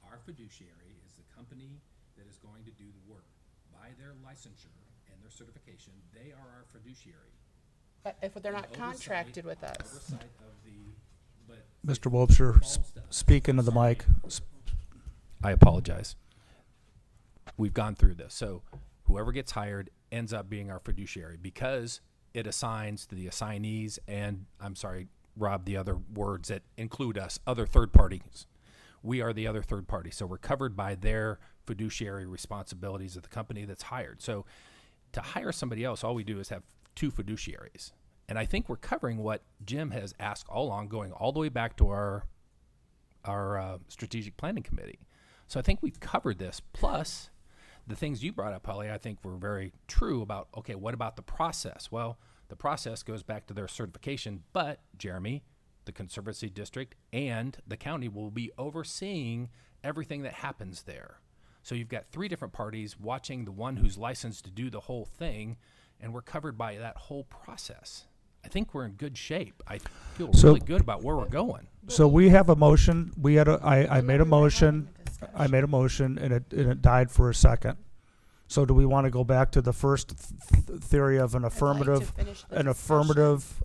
Speaker 12: Our fiduciary is the company that is going to do the work. By their licensure and their certification, they are our fiduciary.
Speaker 6: But if they're not
Speaker 12: Oversight-
Speaker 6: contracted with us.
Speaker 12: Oversight of the, but.
Speaker 1: Mr. Wobser, speak into the mic.
Speaker 9: I apologize. We've gone through this. So whoever gets hired ends up being our fiduciary, because it assigns to the assignees and, I'm sorry, Rob, the other words that include us, other third parties. We are the other third party. So we're covered by their fiduciary responsibilities of the company that's hired. So to hire somebody else, all we do is have two fiduciaries. And I think we're covering what Jim has asked all along, going all the way back to our strategic planning committee. So I think we've covered this. Plus, the things you brought up, Holly, I think were very true about, okay, what about the process? Well, the process goes back to their certification, but, Jeremy, the Conservancy District, and the county will be overseeing everything that happens there. So you've got 3 different parties watching the one who's licensed to do the whole thing, and we're covered by that whole process. I think we're in good shape. I feel
Speaker 1: So-
Speaker 9: really good about where we're going.
Speaker 1: So we have a motion, I made a motion, and it died for a second. So do we want to go back to the first theory of an affirmative,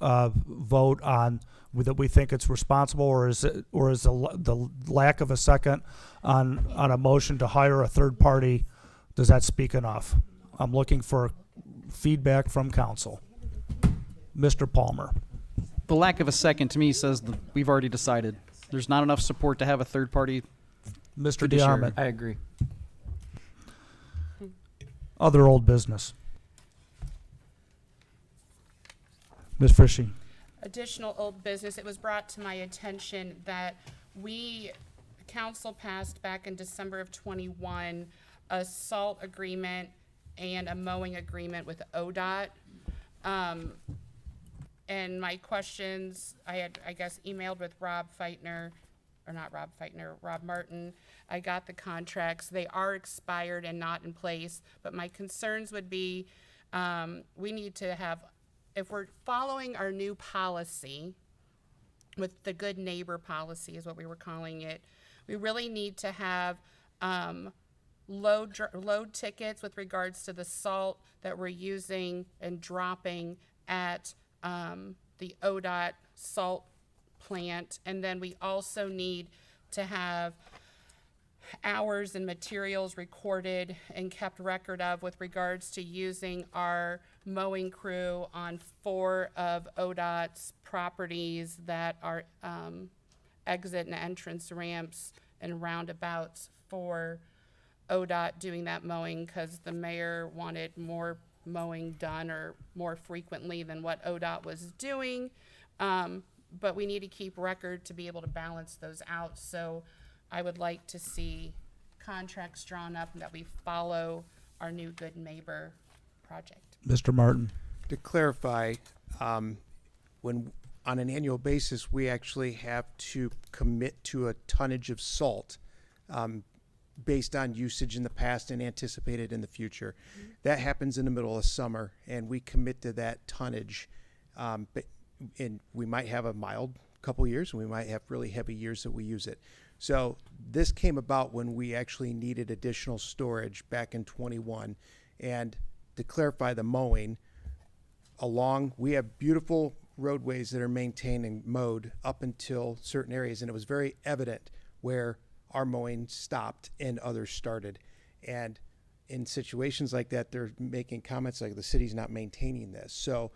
Speaker 1: vote on that we think it's responsible, or is the lack of a second on a motion to hire a third party, does that speak enough? I'm looking for feedback from council. Mr. Palmer.
Speaker 11: The lack of a second to me says that we've already decided. There's not enough support to have a third party.
Speaker 1: Mr.
Speaker 11: Fiduciary.
Speaker 1: DeArmond.
Speaker 10: I agree.
Speaker 1: Other old business. Ms. Frischie.
Speaker 6: Additional old business, it was brought to my attention that council passed back in December of '21, a salt agreement and a mowing agreement with ODOT. And my questions, I had, I guess, emailed with Rob Martin. I got the contracts. They are expired and not in place, but my concerns would be, we need to have, if we're following our new policy, with the good neighbor policy is what we were calling it, we really need to have, load tickets with regards to the salt that we're using and dropping at the ODOT salt plant. And then we also need to have hours and materials recorded and kept record of with regards to using our mowing crew on 4 of ODOT's properties that are exit and entrance ramps and roundabouts for ODOT doing that mowing, because the mayor wanted more mowing done or more frequently than what ODOT was doing. But we need to keep record to be able to balance those out. So I would like to see contracts drawn up and that we follow our new good neighbor project.
Speaker 1: Mr. Martin.
Speaker 13: To clarify, when on an annual basis, we actually have to commit to a tonnage of salt based on usage in the past and anticipated in the future. That happens in the middle of summer, and we commit to that tonnage. And we might have a mild couple years, and we might have really heavy years that we use it. So this came about when we actually needed additional storage back in '21. And to clarify the mowing, we have beautiful roadways that are maintained and mowed up until certain areas, and it was very evident where our mowing stopped and others started. And in situations like that, they're making comments like the city's not maintaining this. So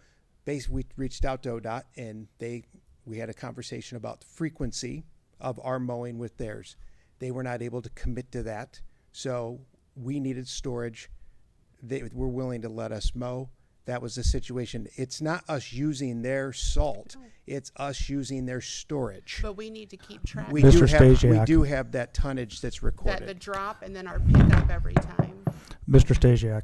Speaker 13: basically, we reached out to ODOT, and we had a conversation about the frequency of our mowing with theirs. They were not able to commit to that, so we needed storage. They were willing to let us mow. That was the situation. It's not us using their salt, it's us using their storage.
Speaker 6: But we need to keep track
Speaker 13: We
Speaker 6: of
Speaker 1: Mr.
Speaker 13: we
Speaker 1: Stasiak.
Speaker 13: do have that tonnage that's
Speaker 6: that, the
Speaker 13: recorded.
Speaker 6: drop and then our pickup every time.
Speaker 1: Mr. Stasiak.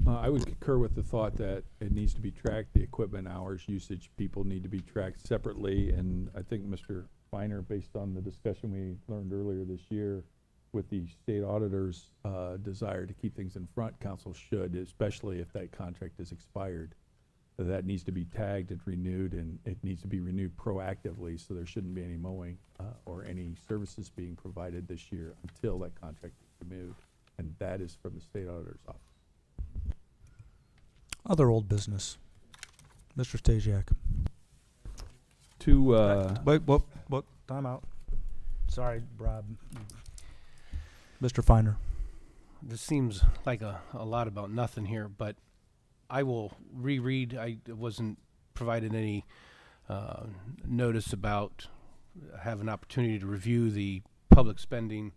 Speaker 7: I would concur with the thought that it needs to be tracked, the equipment hours, usage, people need to be tracked separately. And I think Mr. Feiner, based on the discussion we learned earlier this year with the state auditor's desire to keep things in front, council should, especially if that contract is expired. That needs to be tagged and renewed, and it needs to be renewed proactively, so there shouldn't be any mowing or any services being provided this year until that contract is renewed. And that is from the state auditor's office.
Speaker 1: Other old business. Mr. Stasiak. Wait, what? Time out. Sorry, Rob. Mr. Feiner.
Speaker 10: This seems like a lot about nothing here, but I will reread. I wasn't provided any notice about have an opportunity to review the public spending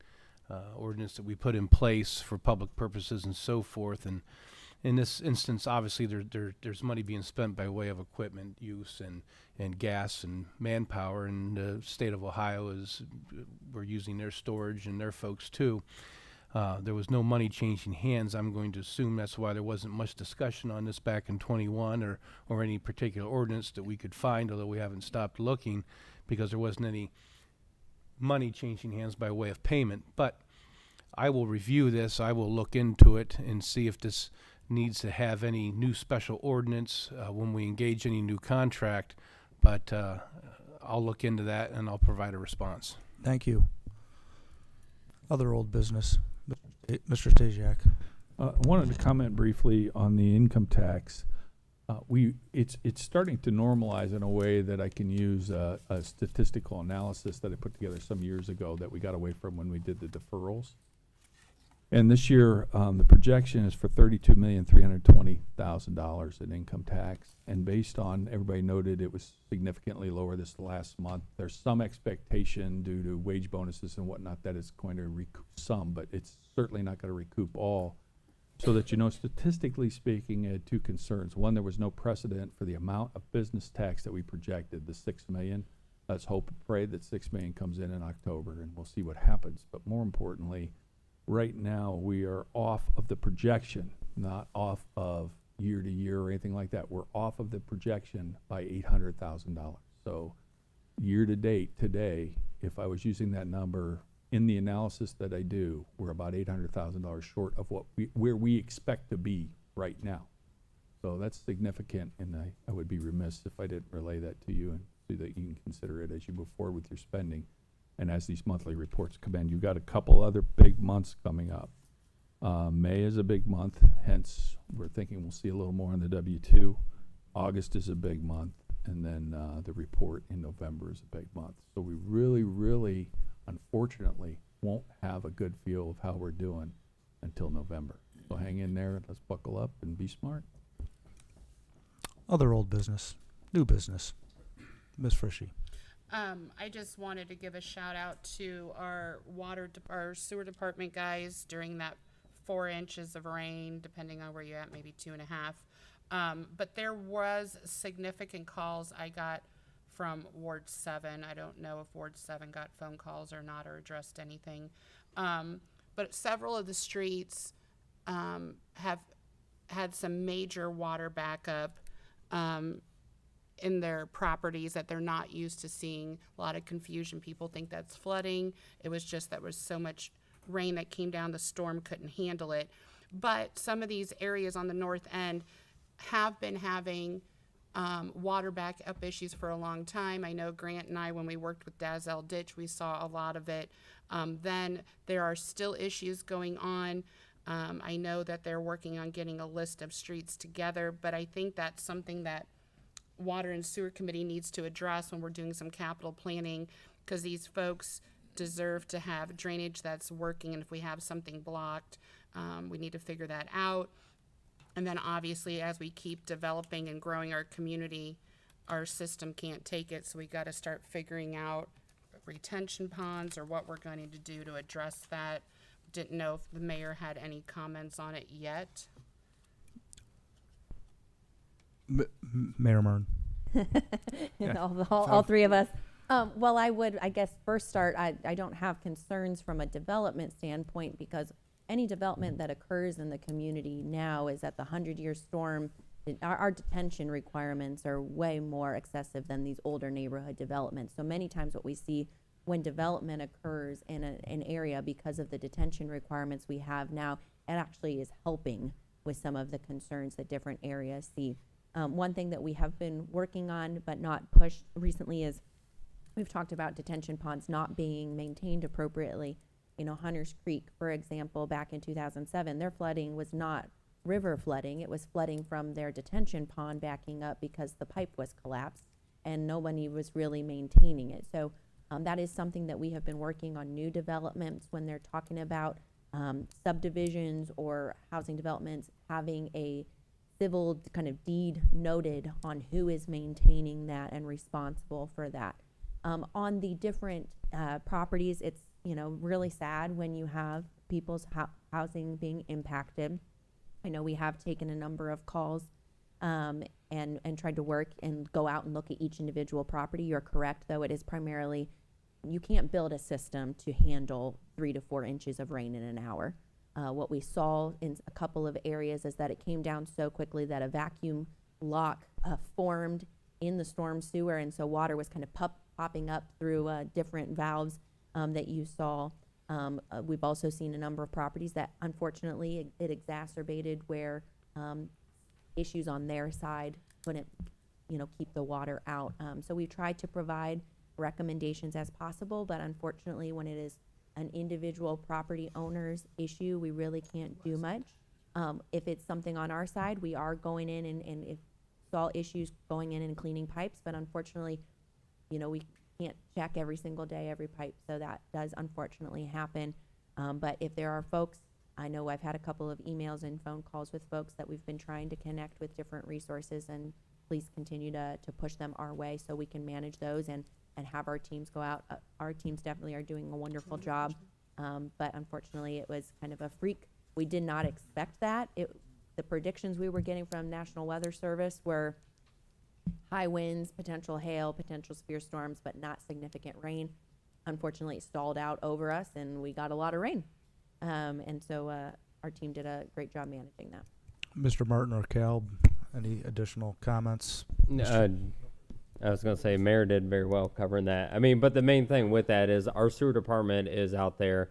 Speaker 10: ordinance that we put in place for public purposes and so forth. And in this instance, obviously, there's money being spent by way of equipment use and gas and manpower. And the state of Ohio we're using their storage and their folks too. There was no money changing hands. I'm going to assume that's why there wasn't much discussion on this back in 21 or any particular ordinance that we could find, although we haven't stopped looking because there wasn't any money changing hands by way of payment. But I will review this. I will look into it and see if this needs to have any new special ordinance when we engage any new contract. But I'll look into that and I'll provide a response.
Speaker 1: Thank you. Other old business. Mr. Stasiak.
Speaker 7: I wanted to comment briefly on the income tax. It's starting to normalize in a way that I can use a statistical analysis that I put together some years ago that we got away from when we did the deferrals. And this year, the projection is for $32,320,000 in income tax. And based on, everybody noted it was significantly lower this last month. There's some expectation due to wage bonuses and whatnot that it's going to recoup some, but it's certainly not going to recoup all. So that, statistically speaking, I had two concerns. One, there was no precedent for the amount of business tax that we projected, the $6 million. Let's hope and pray that $6 million comes in October, and we'll see what happens. But more importantly, right now, we are off of the projection, not off of year to year or anything like that. We're off of the projection by $800,000. So year to date today, if I was using that number in the analysis that I do, we're about $800,000 short of where we expect to be right now. So that's significant, and I would be remiss if I didn't relay that to you and so that you can consider it as you move forward with your spending. And as these monthly reports come in, you've got a couple other big months coming up. May is a big month, hence we're thinking we'll see a little more on the W-2. August is a big month, and then the report in November is a big month. So we really, really, unfortunately, won't have a good feel of how we're doing until November. So hang in there, let's buckle up and be smart.
Speaker 1: Other old business. New business. Ms. Frishy.
Speaker 6: I just wanted to give a shout out to our our sewer department guys during that 4 inches of rain, depending on where you're at, maybe 2.5. But there was significant calls I got from Ward 7. I don't know if Ward 7 got phone calls or not or addressed anything. But several of the streets have had some major water backup in their properties that they're not used to seeing. A lot of confusion. People think that's flooding. It was just that was so much rain that came down, the storm couldn't handle it. But some of these areas on the north end have been having water backup issues for a long time. I know Grant and I, when we worked with Dazzell Ditch, we saw a lot of it. Then there are still issues going on. I know that they're working on getting a list of streets together, but I think that's something that Water and Sewer Committee needs to address when we're doing some capital planning, because these folks deserve to have drainage that's working, and if we have something blocked, we need to figure that out. And then obviously, as we keep developing and growing our community, our system can't take it, so we got to start figuring out retention ponds or what we're going to do to address that. Didn't know if the mayor had any comments on it yet.
Speaker 1: Mayor Mern.
Speaker 5: all three of us. Well, I would, I guess, first start, I don't have concerns from a development standpoint, because any development that occurs in the community now is at the 100-year storm. Our detention requirements are way more excessive than these older neighborhood developments. So many times what we see when development occurs in an area, because of the detention requirements we have now, it actually is helping with some of the concerns that different areas see. One thing that we have been working on but not pushed recently is we've talked about detention ponds not being maintained appropriately. Hunters Creek, for example, back in 2007, their flooding was not river flooding. It was flooding from their detention pond backing up because the pipe was collapsed and nobody was really maintaining it. So that is something that we have been working on new developments when they're talking about subdivisions or housing developments, having a civil kind of deed noted on who is maintaining that and responsible for that. On the different properties, it's really sad when you have people's housing being impacted. I know we have taken a number of calls and tried to work and go out and look at each individual property. You're correct, though, it is primarily you can't build a system to handle 3 to 4 inches of rain in an hour. What we saw in a couple of areas is that it came down so quickly that a vacuum lock formed in the storm sewer, and so water was kind of popping up through different valves that you saw. We've also seen a number of properties that unfortunately it exacerbated where issues on their side couldn't, keep the water out. So we tried to provide recommendations as possible, but unfortunately when it is an individual property owner's issue, we really can't do much. If it's something on our side, we are going in and if saw issues going in and cleaning pipes, but unfortunately, we can't check every single day, every pipe, so that does unfortunately happen. But if there are folks, I know I've had a couple of emails and phone calls with folks that we've been trying to connect with different resources, and please continue to push them our way so we can manage those and have our teams go out. Our teams definitely are doing a wonderful job, but unfortunately it was kind of a freak. We did not expect that. The predictions we were getting from National Weather Service were high winds, potential hail, potential severe storms, but not significant rain. Unfortunately, it stalled out over us, and we got a lot of rain. And so our team did a great job managing that.
Speaker 1: Mr. Martin or Calb, any additional comments?
Speaker 4: I was going to say, Mayor did very well covering that. I mean, but the main thing with that is our sewer department is out there.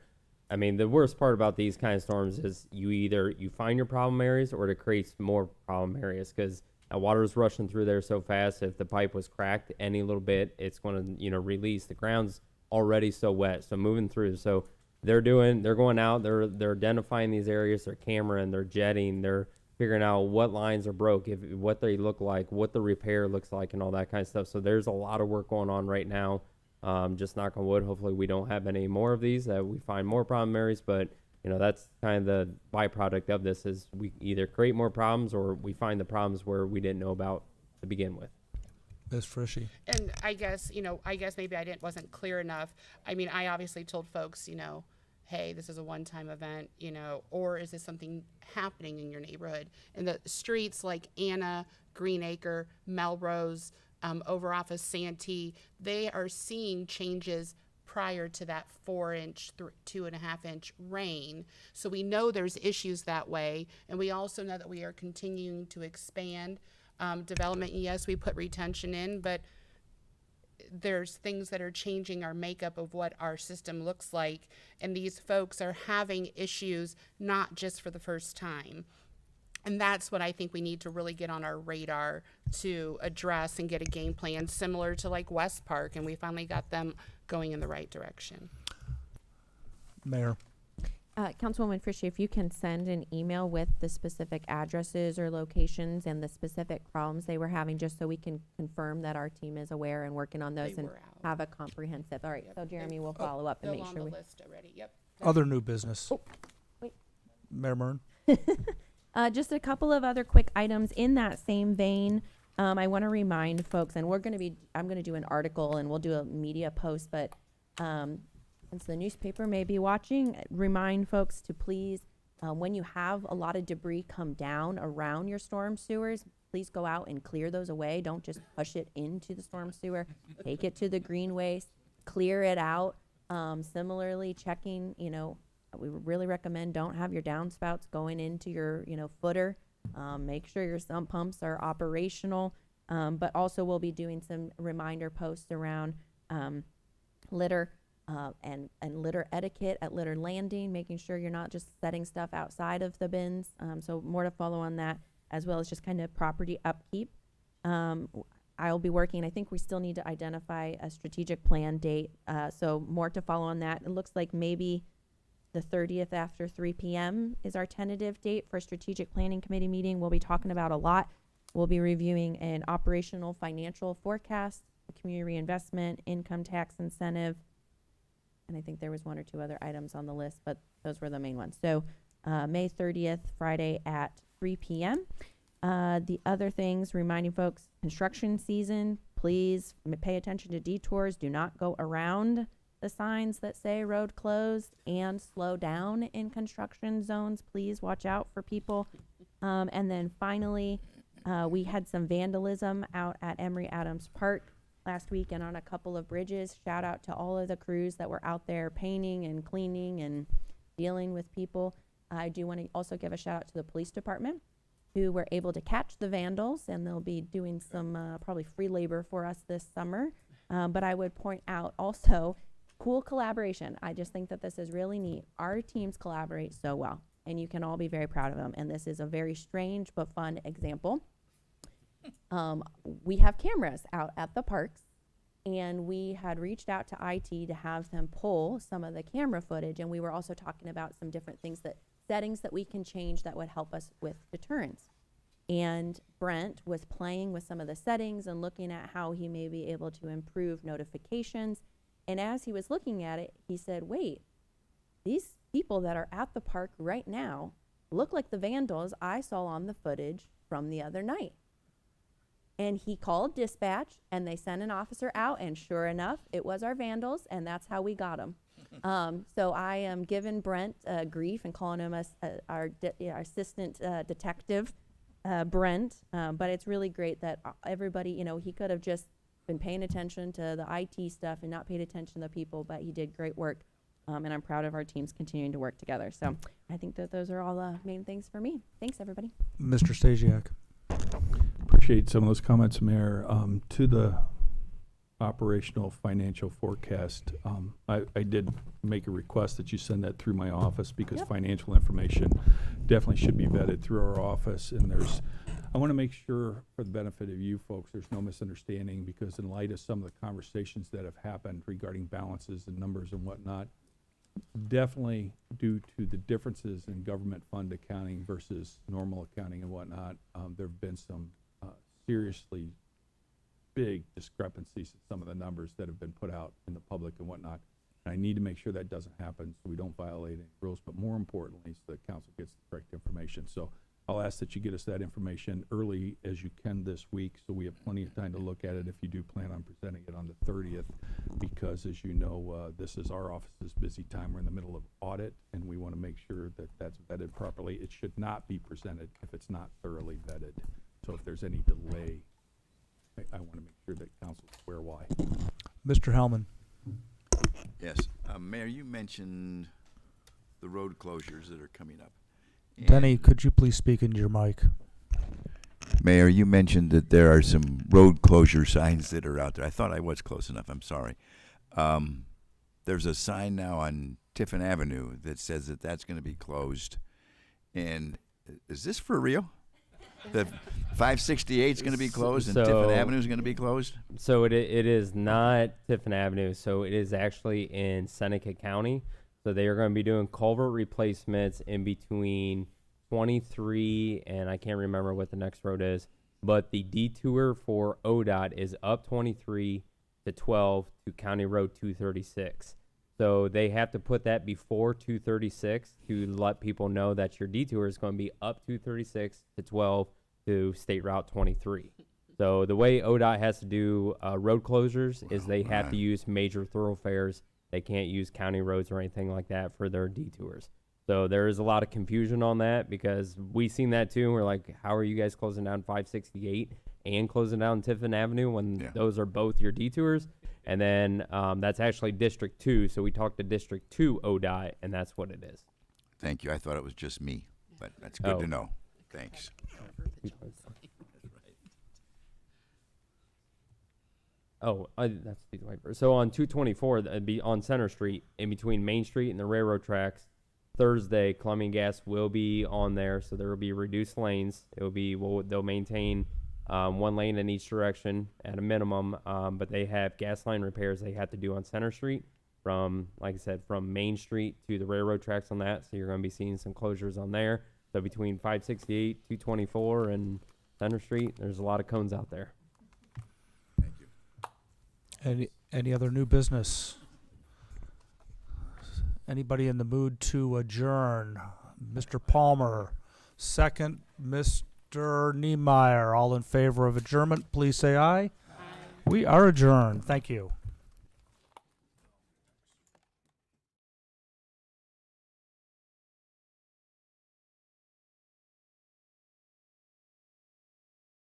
Speaker 4: I mean, the worst part about these kind of storms is you find your problem areas or it creates more problem areas because water is rushing through there so fast. If the pipe was cracked any little bit, it's going to, release. The ground's already so wet, so moving through. So they're going out, they're identifying these areas, they're cameraing, they're jetting, they're figuring out what lines are broke, what they look like, what the repair looks like, and all that kind of stuff. So there's a lot of work going on right now. Just knock on wood. Hopefully we don't have any more of these, that we find more problem areas. But, that's kind of the byproduct of this is we either create more problems or we find the problems where we didn't know about to begin with.
Speaker 1: Ms. Frishy.
Speaker 6: And I guess maybe wasn't clear enough. I mean, I obviously told folks, hey, this is a one-time event, or is this something happening in your neighborhood? And the streets like Anna, Greenacre, Melrose, over off of Santee, they are seeing changes prior to that 4-inch, 2.5-inch rain. So we know there's issues that way. And we also know that we are continuing to expand development. Yes, we put retention in, but there's things that are changing our makeup of what our system looks like. And these folks are having issues not just for the first time. And that's what I think we need to really get on our radar to address and get a game plan similar to like West Park. And we finally got them going in the right direction.
Speaker 1: Mayor.
Speaker 5: Councilwoman Frishy, if you can send an email with the specific addresses or locations and the specific problems they were having, just so we can confirm that our team is aware and working on those
Speaker 6: They
Speaker 5: and
Speaker 6: were out.
Speaker 5: have a comprehensive. All right, so Jeremy will follow up and
Speaker 6: They're
Speaker 5: make
Speaker 6: on
Speaker 5: sure
Speaker 6: the
Speaker 5: we.
Speaker 6: list already. Yep.
Speaker 1: Other new business.
Speaker 5: Oh, wait.
Speaker 1: Mayor Mern.
Speaker 5: Just a couple of other quick items in that same vein. I want to remind folks, and I'm going to do an article and we'll do a media post, but since the newspaper may be watching, remind folks to please, when you have a lot of debris come down around your storm sewers, please go out and clear those away. Don't just push it into the storm sewer. Take it to the green waste, clear it out. Similarly, checking, we really recommend don't have your downspouts going into your, footer. Make sure your sump pumps are operational. But also we'll be doing some reminder posts around litter and litter etiquette at litter landing, making sure you're not just setting stuff outside of the bins. So more to follow on that, as well as just kind of property upkeep. I'll be working, I think we still need to identify a strategic plan date. So more to follow on that. It looks like maybe the 30th after 3 p.m. is our tentative date for a strategic planning committee meeting. We'll be talking about a lot. We'll be reviewing an operational financial forecast, community reinvestment, income tax incentive, and I think there was 1 or 2 other items on the list, but those were the main ones. So May 30th, Friday at 3 p.m. The other things, reminding folks, construction season, please pay attention to detours. Do not go around the signs that say road closed and slow down in construction zones. Please watch out for people. And then finally, we had some vandalism out at Emory Adams Park. last week and on a couple of bridges. Shout out to all of the crews that were out there painting and cleaning and dealing with people. I do want to also give a shout out to the police department, who were able to catch the vandals, and they'll be doing some probably free labor for us this summer. But I would point out also cool collaboration. I just think that this is really neat. Our teams collaborate so well, and you can all be very proud of them. And this is a very strange but fun example. We have cameras out at the parks, and we had reached out to IT to have them pull some of the camera footage, and we were also talking about some different things settings that we can change that would help us with deterrence. And Brent was playing with some of the settings and looking at how he may be able to improve notifications. And as he was looking at it, he said, wait, these people that are at the park right now look like the vandals I saw on the footage from the other night. And he called dispatch, and they sent an officer out, and sure enough, it was our vandals, and that's how we got them. So I am giving Brent grief and calling him our assistant detective, Brent. But it's really great that everybody, he could have just been paying attention to the IT stuff and not paid attention to the people, but he did great work. And I'm proud of our teams continuing to work together. So I think that those are all the main things for me. Thanks, everybody.
Speaker 1: Mr. Stasiak.
Speaker 7: Appreciate some of those comments, Mayor. To the operational financial forecast, I did make a request that you send that through my office, because financial information definitely should be vetted through our office. And I want to make sure, for the benefit of you folks, there's no misunderstanding, because in light of some of the conversations that have happened regarding balances and numbers and whatnot, definitely due to the differences in government fund accounting versus normal accounting and whatnot, there have been some seriously big discrepancies in some of the numbers that have been put out in the public and whatnot. And I need to make sure that doesn't happen, so we don't violate any rules, but more importantly, so the council gets the correct information. So I'll ask that you get us that information early as you can this week, so we have plenty of time to look at it if you do plan on presenting it on the 30th, because as you know, this is our office's busy time. We're in the middle of audit, and we want to make sure that that's vetted properly. It should not be presented if it's not thoroughly vetted. So if there's any delay, I want to make sure that council's aware why.
Speaker 1: Mr. Hellman.
Speaker 14: Yes. Mayor, you mentioned the road closures that are coming up.
Speaker 1: Denny, could you please speak into your mic?
Speaker 14: Mayor, you mentioned that there are some road closure signs that are out there. I thought I was close enough. I'm sorry. There's a sign now on Tiffin Avenue that says that that's going to be closed. And is this for real? The 568 is going to be closed and Tiffin Avenue is going to be closed?
Speaker 4: So it is not Tiffin Avenue. So it is actually in Seneca County. So they are going to be doing culvert replacements in between 23 and I can't remember what the next road is. But the detour for ODOT is up 23 to 12 to County Road 236. So they have to put that before 236 to let people know that your detour is going to be up 236 to 12 to State Route 23. So the way ODOT has to do road closures is they have to use major thoroughfares. They can't use county roads or anything like that for their detours. So there is a lot of confusion on that, because we've seen that too. And we're like, how are you guys closing down 568 and closing down Tiffin Avenue when those are both your detours? And then that's actually District 2. So we talked to District 2 ODOT, and that's what it is.
Speaker 14: Thank you. I thought it was just me, but that's good to know. Thanks.
Speaker 4: That's the wiper. So on 224, that'd be on Center Street, in between Main Street and the railroad tracks. Thursday, Columbia Gas will be on there, so there will be reduced lanes. It will be they'll maintain one lane in each direction at a minimum, but they have gas line repairs they have to do on Center Street from, like I said, from Main Street to the railroad tracks on that. So you're going to be seeing some closures on there. So between 568, 224, and Center Street, there's a lot of cones out there.
Speaker 1: Any other new business? Anybody in the mood to adjourn? Mr. Palmer, second. Mr. Niemeyer, all in favor of adjournment, please say aye. We are adjourned. Thank you.